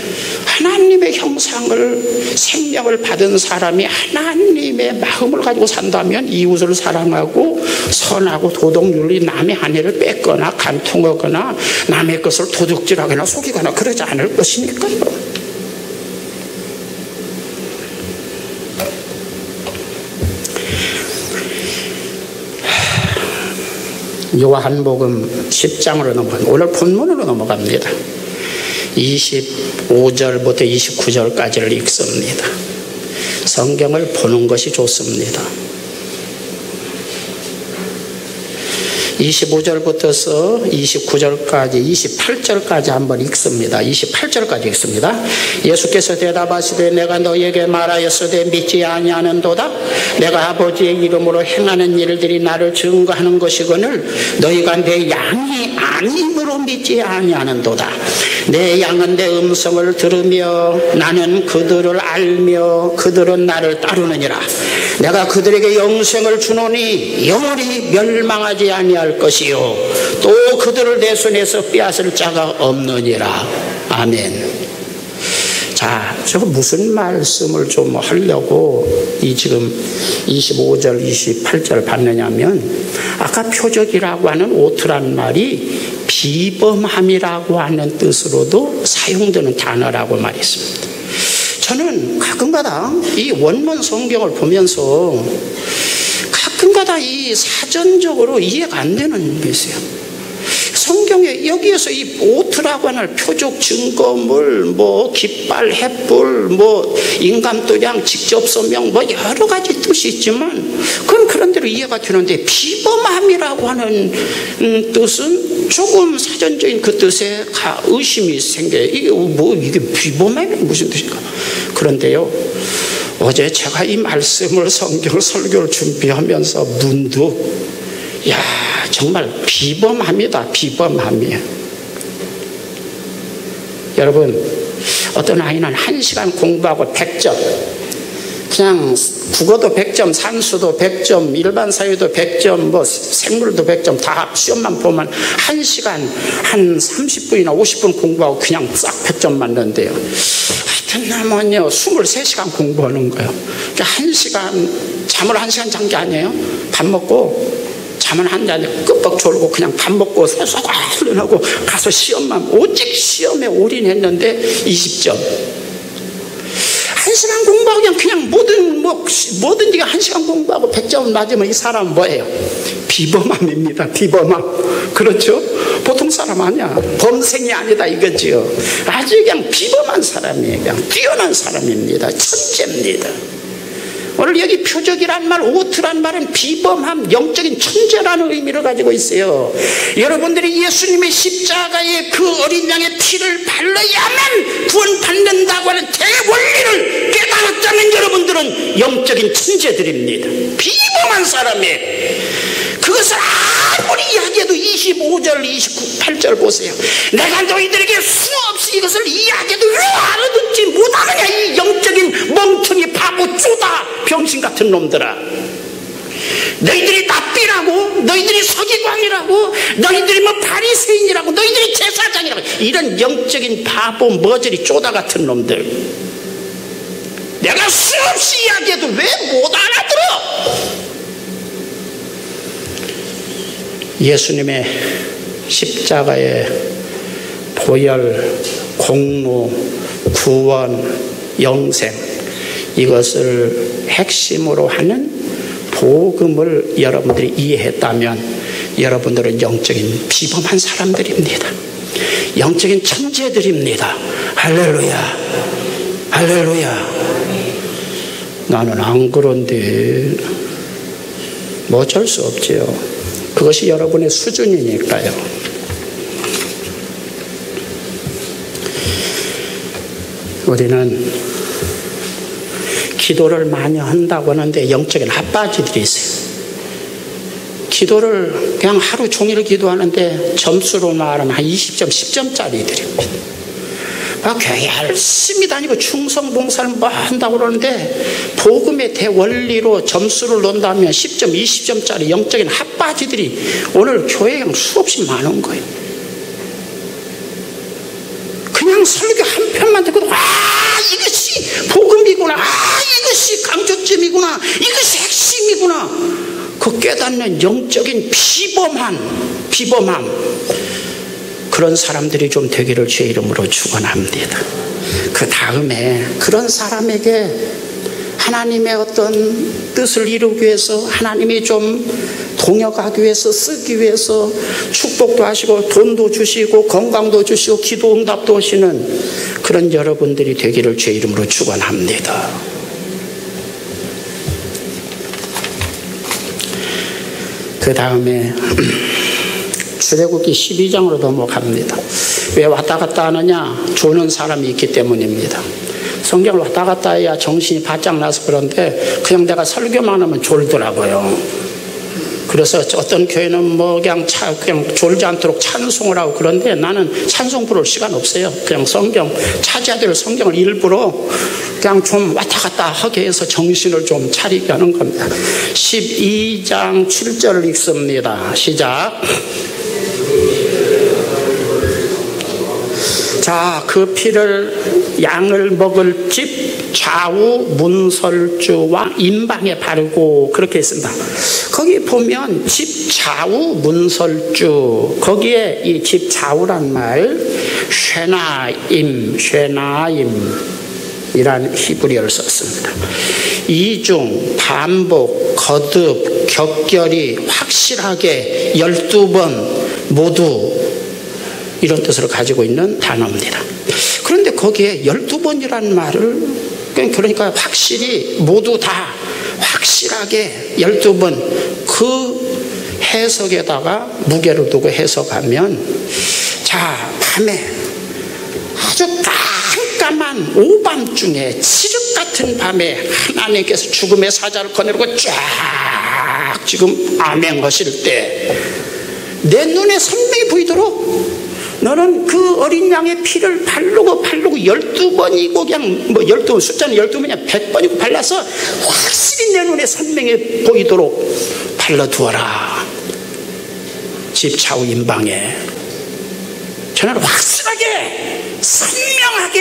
하나님의 형상을, 생명을 받은 사람이 하나님의 마음을 가지고 산다면 이웃을 사랑하고 선하고 도덕윤리, 남의 아내를 뺏거나 간통하거나 남의 것을 도둑질하거나 속이거나 그러지 않을 것이니까요. 요한복음 10장으로 넘어갑니다. 오늘 본문으로 넘어갑니다. 25절부터 29절까지를 읽습니다. 성경을 보는 것이 좋습니다. 25절부터서 29절까지 28절까지 한번 읽습니다. 28절까지 읽습니다. 예수께서 대답하시되 내가 너에게 말하였으되 믿지 아니하는도다. 내가 아버지의 이름으로 행하는 일들이 나를 증거하는 것이거늘 너희가 내 양이 아님으로 믿지 아니하는도다. 내 양은 내 음성을 들으며 나는 그들을 알며 그들은 나를 따르느니라. 내가 그들에게 영생을 주노니 영원히 멸망하지 아니할 것이요 또 그들을 내 손에서 빼앗을 자가 없느니라. 아멘. 자, 저거 무슨 말씀을 좀 하려고 이 지금 25절 28절 봤느냐면, 아까 표적이라고 하는 오트란 말이 비범함이라고 하는 뜻으로도 사용되는 단어라고 말했습니다. 저는 가끔가다 이 원문 성경을 보면서 가끔가다 이 사전적으로 이해가 안 되는 게 있어요. 성경에 여기에서 이 오트라고 하는 표적, 증거물, 뭐 깃발, 햇불, 뭐 인감도량, 직접서명, 뭐 여러 가지 뜻이 있지만 그건 그런 대로 이해가 되는데, 비범함이라고 하는 뜻은 조금 사전적인 그 뜻에 의심이 생겨요. 이게 비범함이 무슨 뜻인가? 그런데요, 어제 제가 이 말씀을 성경 설교를 준비하면서 문득 정말 비범합니다. 비범함이에요. 여러분, 어떤 아이는 1시간 공부하고 100점, 그냥 국어도 100점, 산수도 100점, 일반 사회도 100점, 뭐 생물도 100점, 다 시험만 보면 1시간 한 30분이나 50분 공부하고 그냥 싹 100점 맞는데요. 하여튼 나면요 23시간 공부하는 거예요. 그러니까 1시간, 잠을 1시간 잔 게 아니에요. 밥 먹고 잠은 한 잔에 끄뻑 졸고 그냥 밥 먹고 세수하고 훈련하고 가서 시험만, 오직 시험에 올인했는데 20점. 1시간 공부하고 그냥 뭐든지 1시간 공부하고 100점 맞으면 이 사람은 뭐예요? 비범함입니다. 비범함. 그렇죠? 보통 사람 아니야. 범생이 아니다 이거지요. 아주 그냥 비범한 사람이에요. 그냥 뛰어난 사람입니다. 천재입니다. 오늘 여기 표적이란 말, 오트란 말은 비범함, 영적인 천재라는 의미를 가지고 있어요. 여러분들이 예수님의 십자가의 그 어린 양의 피를 발라야만 구원받는다고 하는 대원리를 깨달았다면 여러분들은 영적인 천재들입니다. 비범한 사람이에요. 그것을 아무리 이야기해도 25절, 28절 보세요. 내가 너희들에게 수없이 이것을 이야기해도 왜 알아듣지 못하느냐 이 영적인 멍청이 바보 쪼다 병신 같은 놈들아. 너희들이 납비라고, 너희들이 서기관이라고, 너희들이 바리새인이라고, 너희들이 제사장이라고, 이런 영적인 바보 머저리 쪼다 같은 놈들. 내가 수없이 이야기해도 왜 못 알아들어? 예수님의 십자가의 보혈, 공로, 구원, 영생, 이것을 핵심으로 하는 복음을 여러분들이 이해했다면 여러분들은 영적인 비범한 사람들입니다. 영적인 천재들입니다. 할렐루야, 할렐루야. 나는 안 그런데 뭐 어쩔 수 없지요. 그것이 여러분의 수준이니까요. 우리는 기도를 많이 한다고 하는데 영적인 핫바지들이 있어요. 기도를 그냥 하루 종일 기도하는데 점수로 말하면 한 20점, 10점짜리들입니다. 막 열심히 다니고 충성봉사를 뭐 한다고 그러는데 복음의 대원리로 점수를 놓는다면 10점, 20점짜리 영적인 핫바지들이 오늘 교회에 수없이 많은 거예요. 그냥 설교 한 편만 듣고도 이것이 복음이구나, 이것이 강조점이구나, 이것이 핵심이구나, 그 깨닫는 영적인 비범함 그런 사람들이 좀 되기를 주의 이름으로 축원합니다. 그 다음에 그런 사람에게 하나님의 어떤 뜻을 이루기 위해서, 하나님이 좀 동역하기 위해서, 쓰기 위해서 축복도 하시고 돈도 주시고 건강도 주시고 기도 응답도 하시는 그런 여러분들이 되기를 주의 이름으로 축원합니다. 그 다음에 출애굽기 12장으로 넘어갑니다. 왜 왔다 갔다 하느냐? 조는 사람이 있기 때문입니다. 성경을 왔다 갔다 해야 정신이 바짝 나서 그런데 그냥 내가 설교만 하면 졸더라고요. 그래서 어떤 교회는 그냥 졸지 않도록 찬송을 하고 그런데 나는 찬송 부를 시간 없어요. 그냥 성경, 차지해야 될 성경을 일부러 그냥 좀 왔다 갔다 하게 해서 정신을 좀 차리게 하는 겁니다. 12장 7절을 읽습니다. 시작. 자, 그 피를 양을 먹을 집 좌우 문설주와 임방에 바르고, 그렇게 했습니다. 거기 보면 집 좌우 문설주, 거기에 이 집 좌우란 말 쉐나임이라는 히브리어를 썼습니다. 이중, 반복, 거듭, 격결이, 확실하게 12번 모두 이런 뜻을 가지고 있는 단어입니다. 그런데 거기에 12번이라는 말을, 그러니까 확실히 모두 다 확실하게 12번, 그 해석에다가 무게를 두고 해석하면, 자, 밤에 아주 깜깜한 오밤중에, 칠흑 같은 밤에 하나님께서 죽음의 사자를 거느리고 쫙 지금 암행하실 때 내 눈에 선명히 보이도록 너는 그 어린 양의 피를 바르고 12번이고 그냥 12번, 숫자는 12번이야 100번이고 발라서 확실히 내 눈에 선명히 보이도록 발라두어라. 집 좌우 임방에 저는 확실하게 선명하게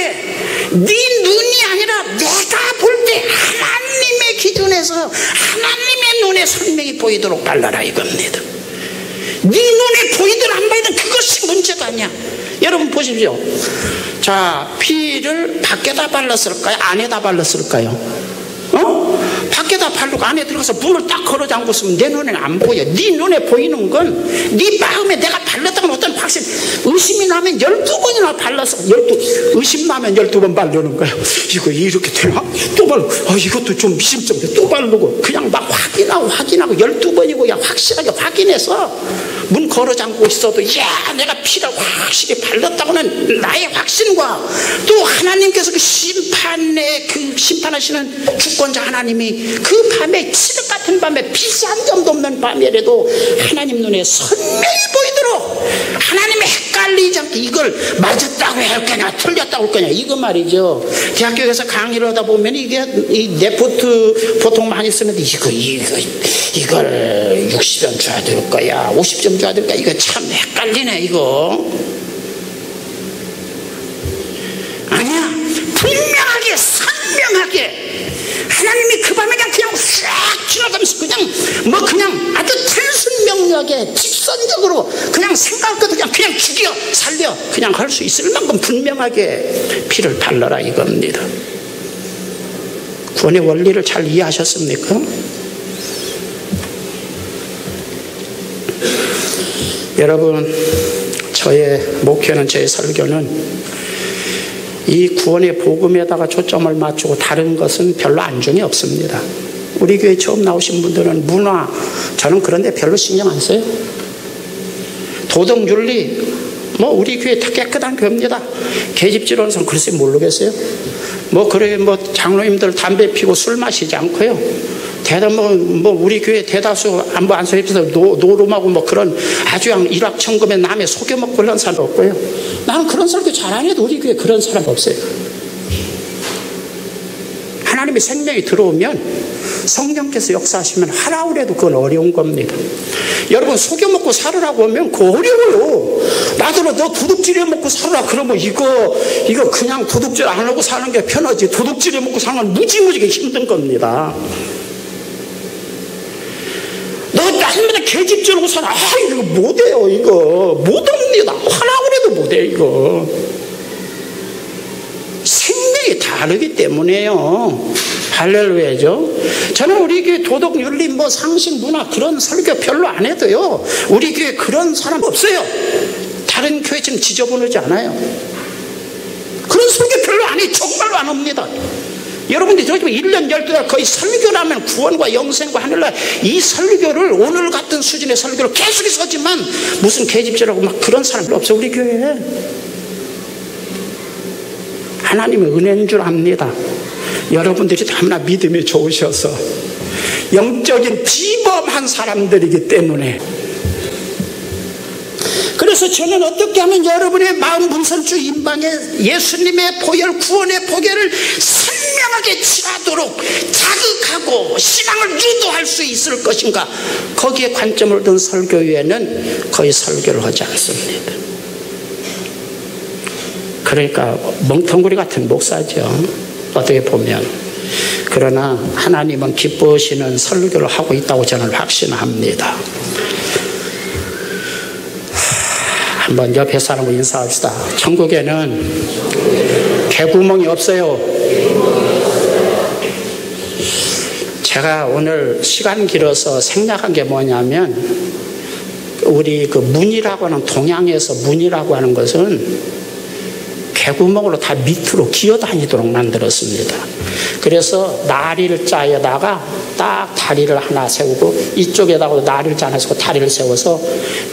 네 눈이 아니라 내가 볼 때 하나님의 기준에서 하나님의 눈에 선명히 보이도록 발라라 이겁니다. 네 눈에 보이든 안 보이든 그것이 문제 문제가 아니야. 여러분 보십시오. 자, 피를 밖에다 발랐을까요? 안에다 발랐을까요? 밖에다 바르고 안에 들어가서 문을 딱 걸어 잠궜으면 내 눈에는 안 보여. 네 눈에 보이는 건 네 마음에 내가 발랐다는 어떤 확신, 의심이 나면 12번이나 발라서 의심 나면 12번 바르는 거예요. 이거 이렇게 되나? 또 바르고 이것도 좀 미심쩍게 또 바르고 그냥 막 확인하고 12번이고 그냥 확실하게 확인해서 문 걸어 잠그고 있어도 내가 피를 확실히 발랐다고는 나의 확신과 또 하나님께서 그 심판하시는 주권자 하나님이 그 밤에 칠흑 같은 밤에 빛이 한 점도 없는 밤이라도 하나님 눈에 선명히 보이도록 하나님의 헷갈리지 않게 이걸 맞았다고 할 거냐 틀렸다고 할 거냐 이거 말이죠. 대학교에서 강의를 하다 보면 이게 이 레포트 보통 많이 쓰는데 이걸 60점 줘야 될 거야 50점 줘야 될 거야 이거 참 헷갈리네 이거. 아니야, 분명하게 선명하게 하나님이 그 밤에 그냥 싹 지나가면서 그냥 아주 단순 명료하게 직선적으로 그냥 생각할 것도 그냥 죽여 살려 그냥 할 수 있을 만큼 분명하게 피를 발라라 이겁니다. 구원의 원리를 잘 이해하셨습니까? 여러분, 저의 목회는, 저의 설교는 이 구원의 복음에다가 초점을 맞추고 다른 것은 별로 안중이 없습니다. 우리 교회 처음 나오신 분들은 문화, 저는 그런데 별로 신경 안 써요. 도덕윤리, 우리 교회 다 깨끗한 교회입니다. 계집지로는 글쎄 모르겠어요. 장로님들 담배 피고 술 마시지 않고요. 우리 교회 대다수 안보 안수협에서 노름하고 그런 아주 일확천금에 남의 속여먹고 그런 사람 없고요. 나는 그런 설교 잘 안 해도 우리 교회 그런 사람 없어요. 하나님의 생명이 들어오면 성령께서 역사하시면 하라고 해도 그건 어려운 겁니다. 여러분 속여먹고 살으라고 하면 그거 어려워요. 나도 너 도둑질해 먹고 살으라 그러면 이거 그냥 도둑질 안 하고 사는 게 편하지 도둑질해 먹고 사는 건 무지무지게 힘든 겁니다. 너 날마다 계집질하고 살아. 이거 못해요. 이거 못합니다. 하라고 해도 못해요. 이거 생명이 다르기 때문에요. 할렐루야죠. 저는 우리 교회 도덕 윤리 상식 문화 그런 설교 별로 안 해도요 우리 교회 그런 사람 없어요. 다른 교회처럼 지저분하지 않아요. 그런 설교 별로 안 해요. 정말로 안 합니다. 여러분들이 저기 1년 12달 거의 설교라면 구원과 영생과 하늘날 이 설교를 오늘 같은 수준의 설교를 계속해서 하지만 무슨 계집질하고 그런 사람 없어 우리 교회에. 하나님의 은혜인 줄 압니다. 여러분들이 너무나 믿음이 좋으셔서 영적인 비범한 사람들이기 때문에. 그래서 저는 어떻게 하면 여러분의 마음 분선주 임방에 예수님의 보혈 구원의 보혈을 선명하게 칠하도록 자극하고 신앙을 유도할 수 있을 것인가, 거기에 관점을 둔 설교 외에는 거의 설교를 하지 않습니다. 그러니까 멍텅구리 같은 목사죠, 어떻게 보면. 그러나 하나님은 기뻐하시는 설교를 하고 있다고 저는 확신합니다. 한번 옆에 사람과 인사합시다. 천국에는 개구멍이 없어요. 제가 오늘 시간 길어서 생략한 게 뭐냐면, 우리 그 문이라고 하는, 동양에서 문이라고 하는 것은 개구멍으로 다 밑으로 기어다니도록 만들었습니다. 그래서 나릴자에다가 딱 다리를 하나 세우고, 이쪽에다가 나릴자 하나 세우고 다리를 세워서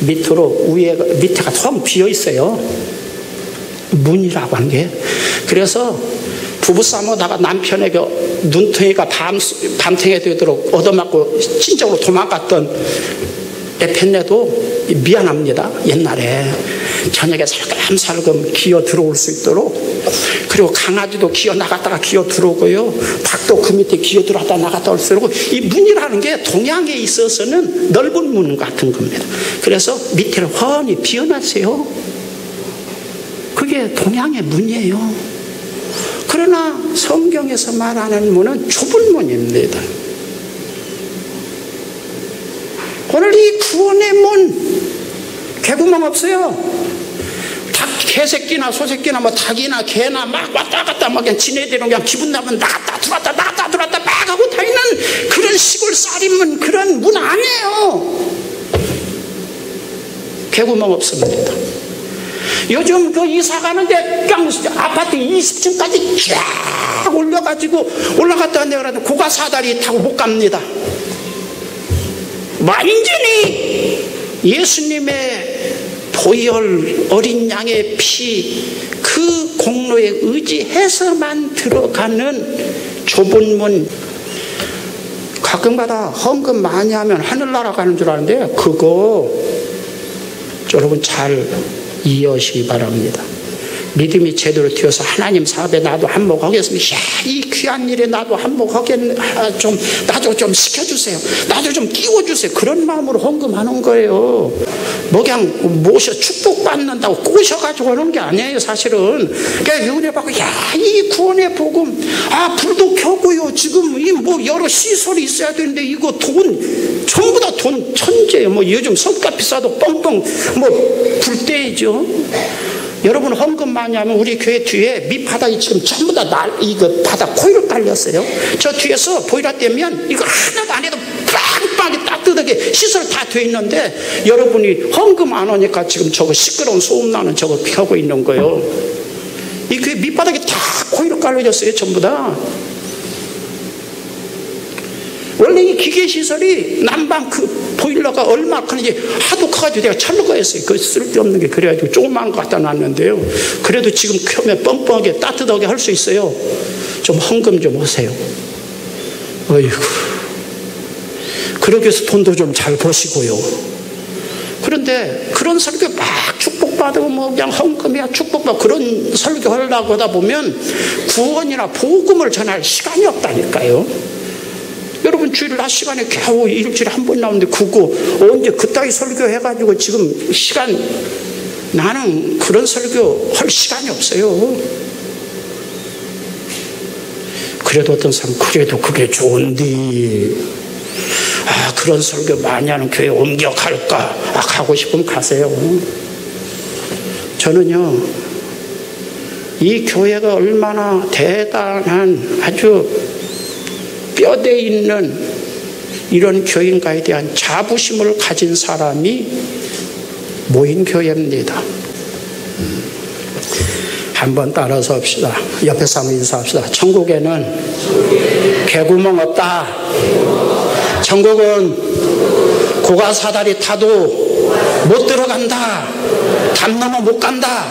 밑으로 밑에가 텅 비어 있어요. 문이라고 한 게. 그래서 부부싸움하다가 남편에게 눈탱이가 밤탱이 되도록 얻어맞고 진짜로 도망갔던 에펜네도 미안합니다. 옛날에 저녁에 살금살금 기어 들어올 수 있도록. 그리고 강아지도 기어 나갔다가 기어 들어오고요, 닭도 그 밑에 기어 들어왔다 나갔다 올 수 있도록. 이 문이라는 게 동양에 있어서는 넓은 문 같은 겁니다. 그래서 밑에를 훤히 비워놨어요. 그게 동양의 문이에요. 그러나 성경에서 말하는 문은 좁은 문입니다. 오늘 이 구원의 문, 개구멍 없어요. 개새끼나 소새끼나 뭐 닭이나 개나 막 왔다 갔다 막 그냥 지네대로 그냥 기분 나면 나갔다 들어왔다 막 하고 다니는 그런 시골 쌀이면 그런 문 아니에요. 개구멍 없습니다. 요즘 그 이사 가는데 아파트 20층까지 쫙 올라갔다 내가 고가 사다리 타고 못 갑니다. 완전히 예수님의 보혈 어린 양의 피 그 공로에 의지해서만 들어가는 좁은 문. 가끔가다 헌금 많이 하면 하늘나라 가는 줄 아는데 그거 여러분 잘 이해하시기 바랍니다. 믿음이 제대로 튀어서 하나님 사업에 나도 한몫하겠습니다. 이 귀한 일에 나도 나도 좀 시켜주세요. 나도 좀 끼워주세요. 그런 마음으로 헌금하는 거예요. 뭐 그냥 축복받는다고 꼬셔가지고 하는 게 아니에요. 사실은 그냥 은혜 받고 이 구원의 복음 불도 켜고요. 지금 뭐 여러 시설이 있어야 되는데 이거 돈 전부 다 돈 천재예요. 뭐 요즘 석가 비싸도 뻥뻥 뭐 불때이죠. 여러분 헌금 많이 하면 우리 교회 뒤에 밑바닥이 지금 전부 다 이거 바닥 코일을 깔렸어요. 저 뒤에서 보일러 떼면 이거 하나도 안 해도 빵빵하게 따뜻하게 시설 다 돼 있는데 여러분이 헌금 안 하니까 지금 저거 시끄러운 소음 나는 저거 켜고 있는 거예요. 이 교회 밑바닥이 다 코일을 깔려졌어요. 전부 다. 원래 이 기계시설이 난방 그 보일러가 얼마나 크는지 하도 커가지고 내가 철로가 했어요. 그 쓸데없는 게 그래가지고 조그만 거 갖다 놨는데요. 그래도 지금 켜면 뻥뻥하게 따뜻하게 할 수 있어요. 좀 헌금 좀 하세요. 어이구. 그러기 위해서 돈도 좀 잘 버시고요. 그런데 그런 설교 막 축복받고 뭐 그냥 헌금이야 축복받고 그런 설교 하려고 하다 보면 구원이나 복음을 전할 시간이 없다니까요. 여러분 주일 낮 시간에 겨우 일주일에 한 번 나오는데 그거 언제 그따위 설교해가지고 지금 시간 나는 그런 설교 할 시간이 없어요. 그래도 어떤 사람은 그래도 그게 좋은데 그런 설교 많이 하는 교회 옮겨갈까 가고 싶으면 가세요. 저는요 이 교회가 얼마나 대단한 아주 뼈대 있는 이런 교인가에 대한 자부심을 가진 사람이 모인 교회입니다. 한번 따라서 합시다. 옆에서 한번 인사합시다. 천국에는 개구멍 없다. 천국은 고가 사다리 타도 못 들어간다. 담 넘어 못 간다.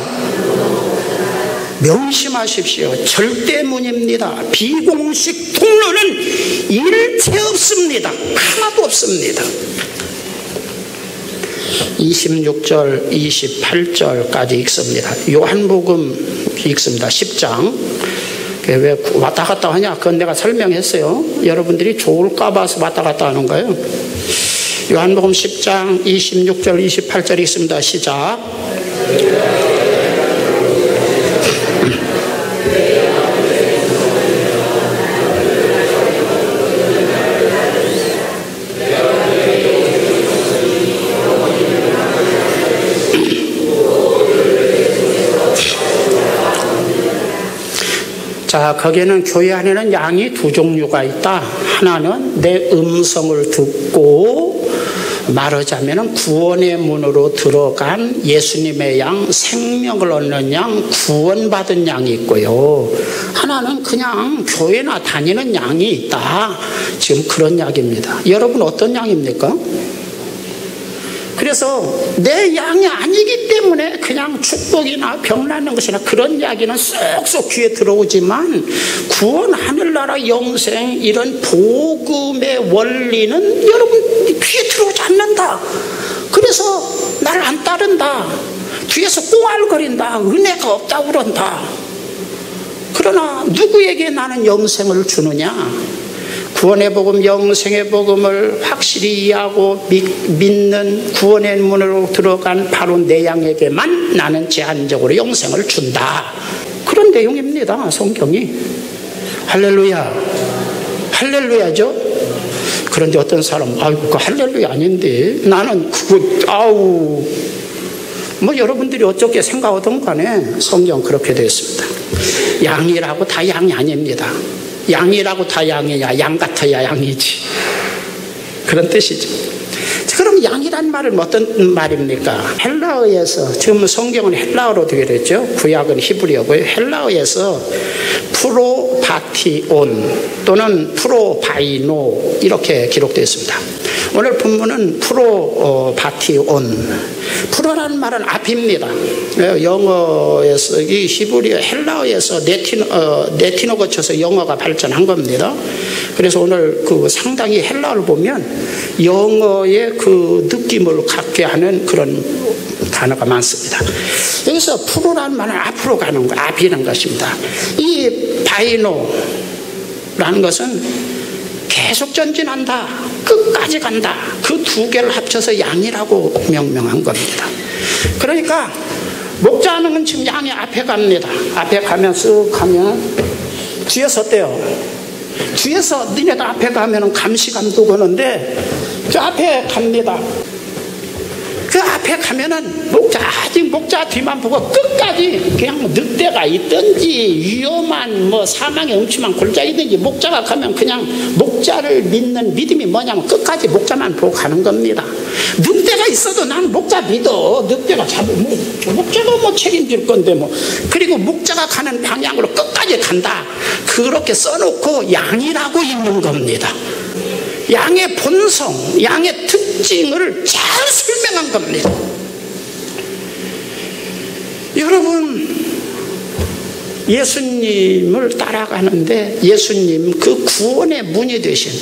명심하십시오. 절대문입니다. 비공식 통로는 일체 없습니다. 하나도 없습니다. 26절 28절까지 읽습니다. 요한복음 읽습니다. 10장. 왜 왔다 갔다 하냐? 그건 내가 설명했어요. 여러분들이 좋을까 봐서 왔다 갔다 하는 거예요. 요한복음 10장 26절 28절 읽습니다. 시작. 자, 거기에는 교회 안에는 양이 두 종류가 있다. 하나는 내 음성을 듣고 말하자면 구원의 문으로 들어간 예수님의 양, 생명을 얻는 양, 구원받은 양이 있고요. 하나는 그냥 교회나 다니는 양이 있다. 지금 그런 이야기입니다. 여러분 어떤 양입니까? 그래서 내 양이 아니기 때문에 그냥 축복이나 병 낫는 것이나 그런 이야기는 쏙쏙 귀에 들어오지만 구원, 하늘나라, 영생 이런 복음의 원리는 여러분 귀에 들어오지 않는다. 그래서 나를 안 따른다. 뒤에서 꽁알거린다. 은혜가 없다고 그런다. 그러나 누구에게 나는 영생을 주느냐? 구원의 복음, 영생의 복음을 확실히 이해하고 믿는 구원의 문으로 들어간 바로 내 양에게만 나는 제한적으로 영생을 준다. 그런 내용입니다. 성경이. 할렐루야. 할렐루야죠. 그런데 어떤 사람 아이고 그 할렐루야 아닌데 나는 그거 뭐 여러분들이 어떻게 생각하든 간에 성경 그렇게 되어 있습니다. 양이라고 다 양이 아닙니다. 양이라고 다 양이야. 양 같아야 양이지. 그런 뜻이죠. 그럼 양이란 말은 어떤 말입니까? 헬라어에서, 지금 성경은 헬라어로 되게 됐죠. 구약은 히브리어고요. 헬라어에서 프로바티온 또는 프로바이노 이렇게 기록되어 있습니다. 오늘 본문은 프로바티온. 프로라는 말은 앞입니다. 영어에서, 이 히브리어, 헬라어에서 네티노 거쳐서 영어가 발전한 겁니다. 그래서 오늘 그 상당히 헬라어를 보면 영어의 그 느낌을 갖게 하는 그런 단어가 많습니다. 여기서 프로라는 말은 앞으로 가는 거, 앞이라는 것입니다. 이 바이노라는 것은 계속 전진한다, 끝까지 간다, 그 두 개를 합쳐서 양이라고 명명한 겁니다. 그러니까 목자는 지금 양이 앞에 갑니다. 앞에 가면 쓱 가면 뒤에서 어때요? 뒤에서 니네들 앞에 가면 감시감도 거는데 그 앞에 갑니다. 그 앞에 가면은 아직 목자 뒤만 보고 끝까지 그냥 늑대가 있든지 위험한 뭐 사망의 음침한 골짜기든지 목자가 가면 그냥 목자를 믿는 믿음이 뭐냐면 끝까지 목자만 보고 가는 겁니다. 늑대가 있어도 나는 목자 믿어. 늑대가 목자가 뭐 책임질 건데 뭐. 그리고 목자가 가는 방향으로 끝까지 간다. 그렇게 써놓고 양이라고 있는 겁니다. 양의 본성, 양의 특징을 잘 설명한 겁니다. 여러분, 예수님을 따라가는데 예수님 그 구원의 문이 되신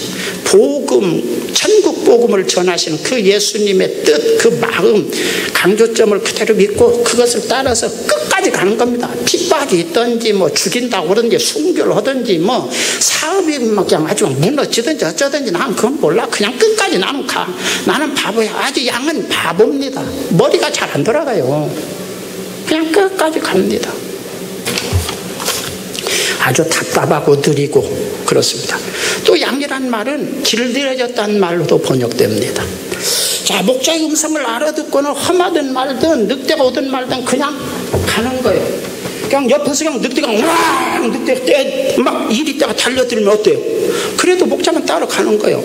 복음, 천국 복음을 전하시는 그 예수님의 뜻, 그 마음, 강조점을 그대로 믿고 그것을 따라서 끝까지 가는 겁니다. 핍박이 있든지 뭐 죽인다고 그러든지 순교를 하든지 뭐 사업이 막 그냥 아주 무너지든지 어쩌든지 나는 그건 몰라. 그냥 끝까지 나는 가. 나는 바보야. 아주 양은 바보입니다. 머리가 잘 안 돌아가요. 그냥 끝까지 갑니다. 아주 답답하고 느리고 그렇습니다. 또 양이란 말은 길들여졌다는 말로도 번역됩니다. 자, 목자의 음성을 알아듣고는 험하든 말든 늑대가 오든 말든 그냥 가는 거예요. 그냥 옆에서 그냥 늑대가 왕 늑대가 막 이리다가 달려들면 어때요? 그래도 목자만 따로 가는 거예요.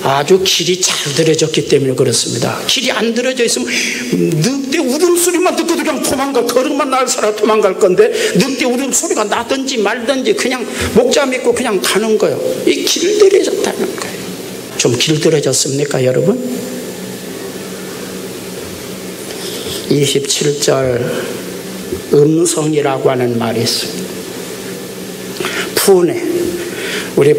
아주 길이 잘 들여졌기 때문에 그렇습니다. 길이 안 들여져 있으면 늑대 울음소리만 듣고도 그냥 도망갈, 걸음만 날 사람 도망갈 건데 늑대 울음소리가 나든지 말든지 그냥 목자 믿고 그냥 가는 거예요. 이 길들여졌다는 거예요. 좀 길들여졌습니까 여러분? 27절 음성이라고 하는 말이 있습니다. 푸네, 우리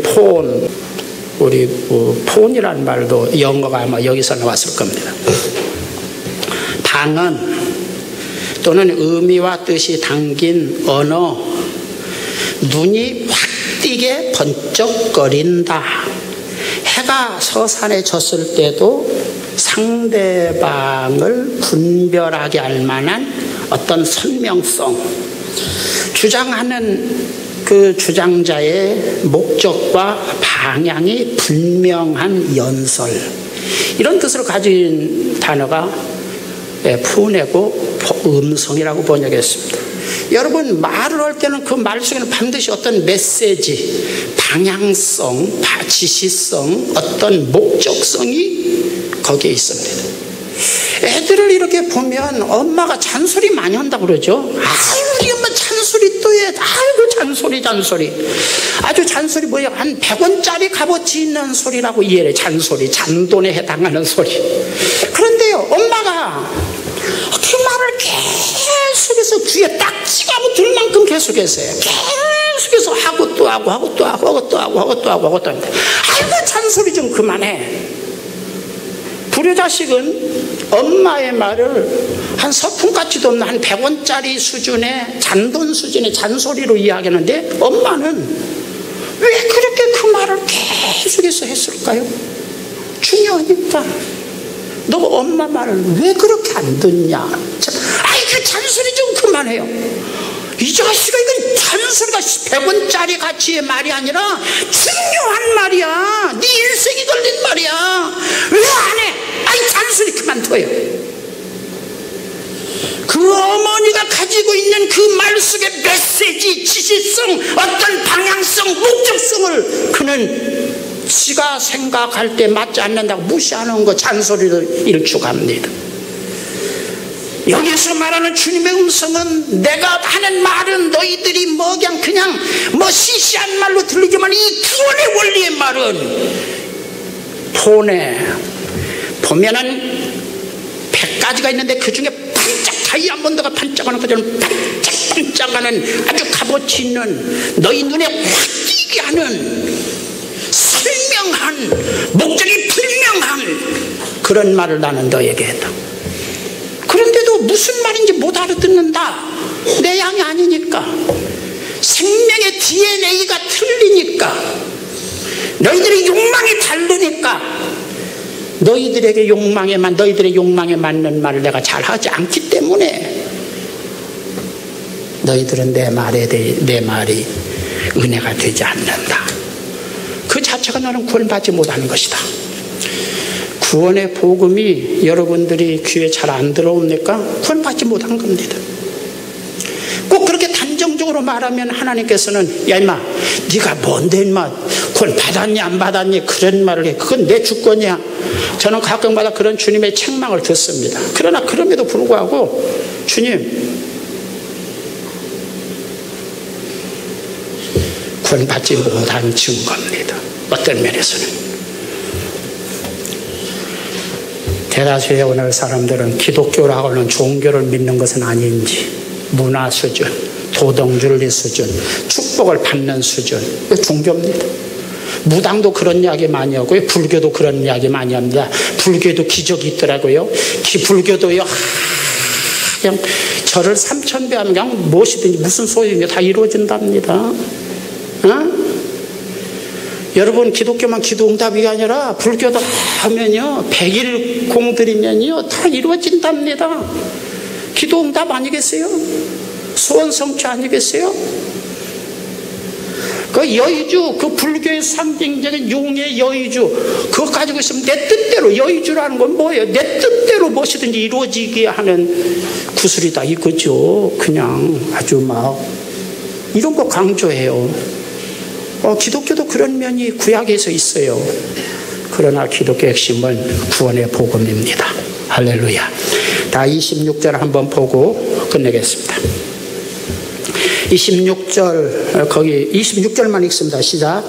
폰이라는 말도 영어가 아마 여기서 나왔을 겁니다. 방언 또는 의미와 뜻이 담긴 언어, 눈이 확 띄게 번쩍거린다. 해가 서산에 졌을 때도 상대방을 분별하게 할 만한 어떤 선명성, 주장하는 그 주장자의 목적과 방향이 분명한 연설, 이런 뜻을 가진 단어가 푸네고 음성이라고 번역했습니다. 여러분, 말을 할 때는 그 말 속에는 반드시 어떤 메시지, 방향성, 지시성, 어떤 목적성이 거기에 있습니다. 애들을 이렇게 보면 엄마가 잔소리 많이 한다고 그러죠. 아유, 우리 엄마 잔소리 또 해. 아이고, 잔소리. 아주 잔소리 뭐야. 한 100원짜리 값어치 있는 소리라고 이해해. 잔소리, 잔돈에 해당하는 소리. 그런데요, 엄마가 그 말을 계속해서 귀에 딱지가 붙을 만큼 계속해서 해요. 계속해서 하고 또 하고 하는데, 아이고, 잔소리 좀 그만해. 불효자식은 엄마의 말을 한 서푼가치도 없는 한 100원짜리 수준의 잔돈 수준의 잔소리로 이야기하는데 엄마는 왜 그렇게 그 말을 계속해서 했을까요? 중요하니까. 너 엄마 말을 왜 그렇게 안 듣냐? 아이, 그 잔소리 좀 그만해요. 이 자식아, 이건 잔소리가 100원짜리 가치의 말이 아니라 중요한 말이야. 네 일생이 걸린 말이야. 왜 안 해? 아이, 잔소리 그만둬요. 내가 가지고 있는 그 말 속의 메시지, 지시성, 어떤 방향성, 목적성을 그는 지가 생각할 때 맞지 않는다고 무시하는 거, 잔소리로 일축합니다. 여기서 말하는 주님의 음성은 내가 하는 말은 너희들이 그냥 시시한 말로 들리지만 이 구원의 원리의 말은 폰에 보면은 100가지가 있는데 그 중에 반짝 다이아몬드가 반짝하는 것처럼 반짝반짝하는 아주 값어치 있는 너희 눈에 확 띄게 하는 설명한 목적이 분명한 그런 말을 나는 너에게 했다. 그런데도 무슨 말인지 못 알아듣는다. 내 양이 아니니까, 생명의 DNA가 틀리니까, 너희들의 욕망이 다르니까, 너희들의 욕망에 맞는 말을 내가 잘하지 않기 때문에 너희들은 내 말이 은혜가 되지 않는다. 그 자체가 너는 구원받지 못하는 것이다. 구원의 복음이 여러분들이 귀에 잘 안 들어옵니까? 구원받지 못한 겁니다. 꼭 그렇게 단정적으로 말하면 하나님께서는 야 임마 네가 뭔데 임마 구원 받았니 안 받았니 그런 말을 해. 그건 내 주권이야. 저는 가끔마다 그런 주님의 책망을 듣습니다. 그러나 그럼에도 불구하고 주님 구원받지 못한 증거입니다. 어떤 면에서는 대다수의 오늘 사람들은 기독교라고는 종교를 믿는 것은 아닌지 문화 수준, 도덕윤리 수준, 축복을 받는 수준, 종교입니다. 무당도 그런 이야기 많이 하고요. 불교도 그런 이야기 많이 합니다. 불교도 기적이 있더라고요. 불교도요. 그냥 절을 3000배 하면 그냥 무엇이든지 무슨 소용이 다 이루어진답니다. 어? 여러분 기독교만 기도응답이 아니라 불교도 하면요 100일 공들이면요 다 이루어진답니다. 기도응답 아니겠어요? 소원 성취 아니겠어요? 그 여의주, 그 불교의 상징적인 용의 여의주, 그거 가지고 있으면 내 뜻대로, 여의주라는 건 뭐예요? 내 뜻대로 무엇이든지 이루어지게 하는 구슬이다 이거죠. 그냥 아주 막 이런 거 강조해요. 기독교도 그런 면이 구약에서 있어요. 그러나 기독교의 핵심은 구원의 복음입니다. 할렐루야. 다 26절 한번 보고 끝내겠습니다. 26절 거기 26절만 읽습니다. 시작.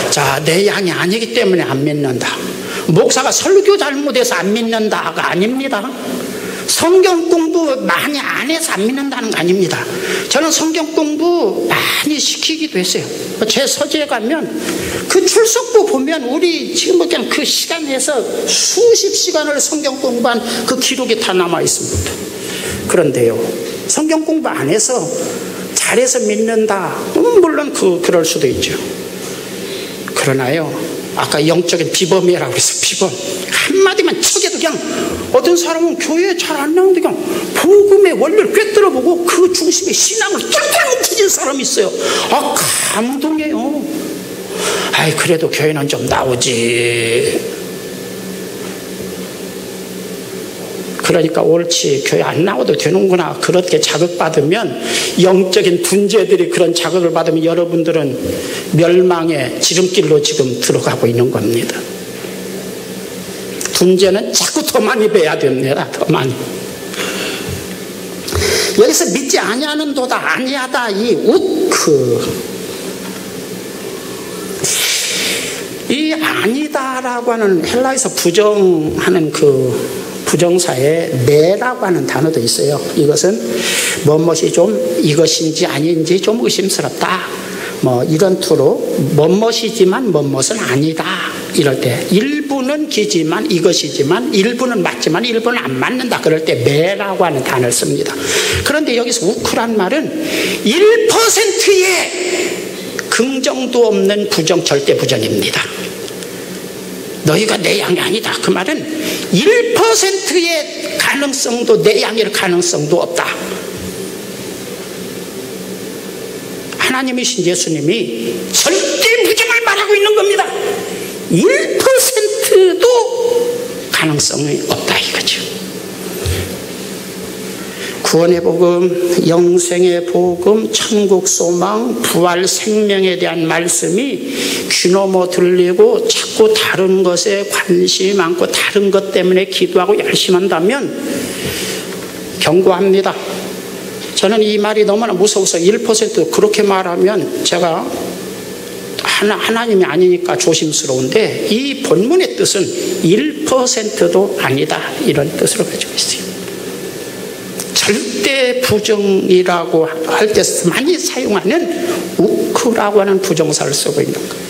자, 내 양이 아니기 때문에 안 믿는다. 목사가 설교 잘못해서 안 믿는다가 아닙니다. 성경 공부 많이 안 해서 안 믿는다는 거 아닙니다. 저는 성경 공부 많이 시키기도 했어요. 제 서재에 가면 그 출석부 보면 우리 지금 그냥 그 시간에서 수십 시간을 성경 공부한 그 기록이 다 남아 있습니다. 그런데요, 성경 공부 안 해서 잘해서 믿는다. 물론 그럴 수도 있죠. 그러나요, 아까 영적인 비범이라고 그래서 비범 한마디만 척해도 그냥 어떤 사람은 교회에 잘 안 나오는데 그냥 복음의 원리를 꿰뚫어보고 그 중심에 신앙을 뚫뚫 뭉쳐진 사람이 있어요. 감동해요. 그래도 교회는 좀 나오지. 그러니까 옳지, 교회 안 나와도 되는구나. 그렇게 자극받으면, 영적인 분재들이 그런 자극을 받으면 여러분들은 멸망의 지름길로 지금 들어가고 있는 겁니다. 분재는 자꾸 더 많이 배야 됩니다. 더 많이. 여기서 믿지 아니하는 도다, 아니하다, 이 아니다라고 하는 헬라에서 부정하는 부정사에 네라고 하는 단어도 있어요. 이것은 무엇이 좀 이것인지 아닌지 좀 의심스럽다. 이런 투로 무엇이지만 무엇은 아니다. 이럴 때 일부는 기지만 이것이지만 일부는 맞지만 일부는 안 맞는다. 그럴 때 매라고 하는 단어를 씁니다. 그런데 여기서 우크란 말은 1%의 긍정도 없는 절대 부정입니다. 너희가 내 양이 아니다. 그 말은 1%의 가능성도 내 양일 가능성도 없다. 하나님이신 예수님이 절대 부정을 말하고 있는 겁니다. 1%도 가능성이 없다 이거죠. 구원의 복음, 영생의 복음, 천국 소망, 부활 생명에 대한 말씀이 귀넘어 들리고 자꾸 다른 것에 관심이 많고 다른 것 때문에 기도하고 열심히 한다면 경고합니다. 저는 이 말이 너무나 무서워서 1% 그렇게 말하면 제가 하나님이 아니니까 조심스러운데 이 본문의 뜻은 1%도 아니다 이런 뜻으로 가지고 있어요. 절대 부정이라고 할 때 많이 사용하는 우크라고 하는 부정사를 쓰고 있는 거예요.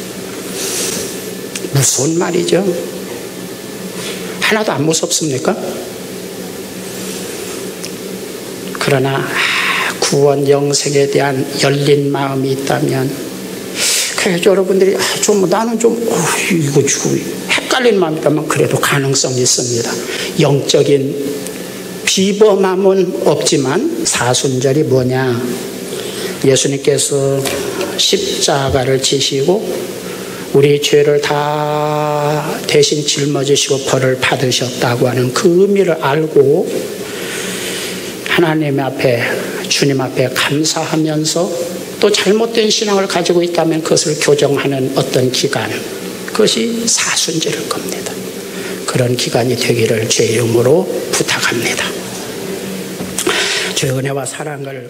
무서운 말이죠. 하나도 안 무섭습니까? 그러나 구원 영생에 대한 열린 마음이 있다면, 그래서 여러분들이 나는 이거 헷갈린 마음이라면 그래도 가능성이 있습니다. 영적인 비범함은 없지만 사순절이 뭐냐? 예수님께서 십자가를 지시고 우리 죄를 다 대신 짊어지시고 벌을 받으셨다고 하는 그 의미를 알고 하나님 앞에, 주님 앞에 감사하면서 또 잘못된 신앙을 가지고 있다면 그것을 교정하는 어떤 기간, 그것이 사순절일 겁니다. 그런 기간이 되기를 주의 이름으로 부탁합니다. 주의 은혜와 사랑을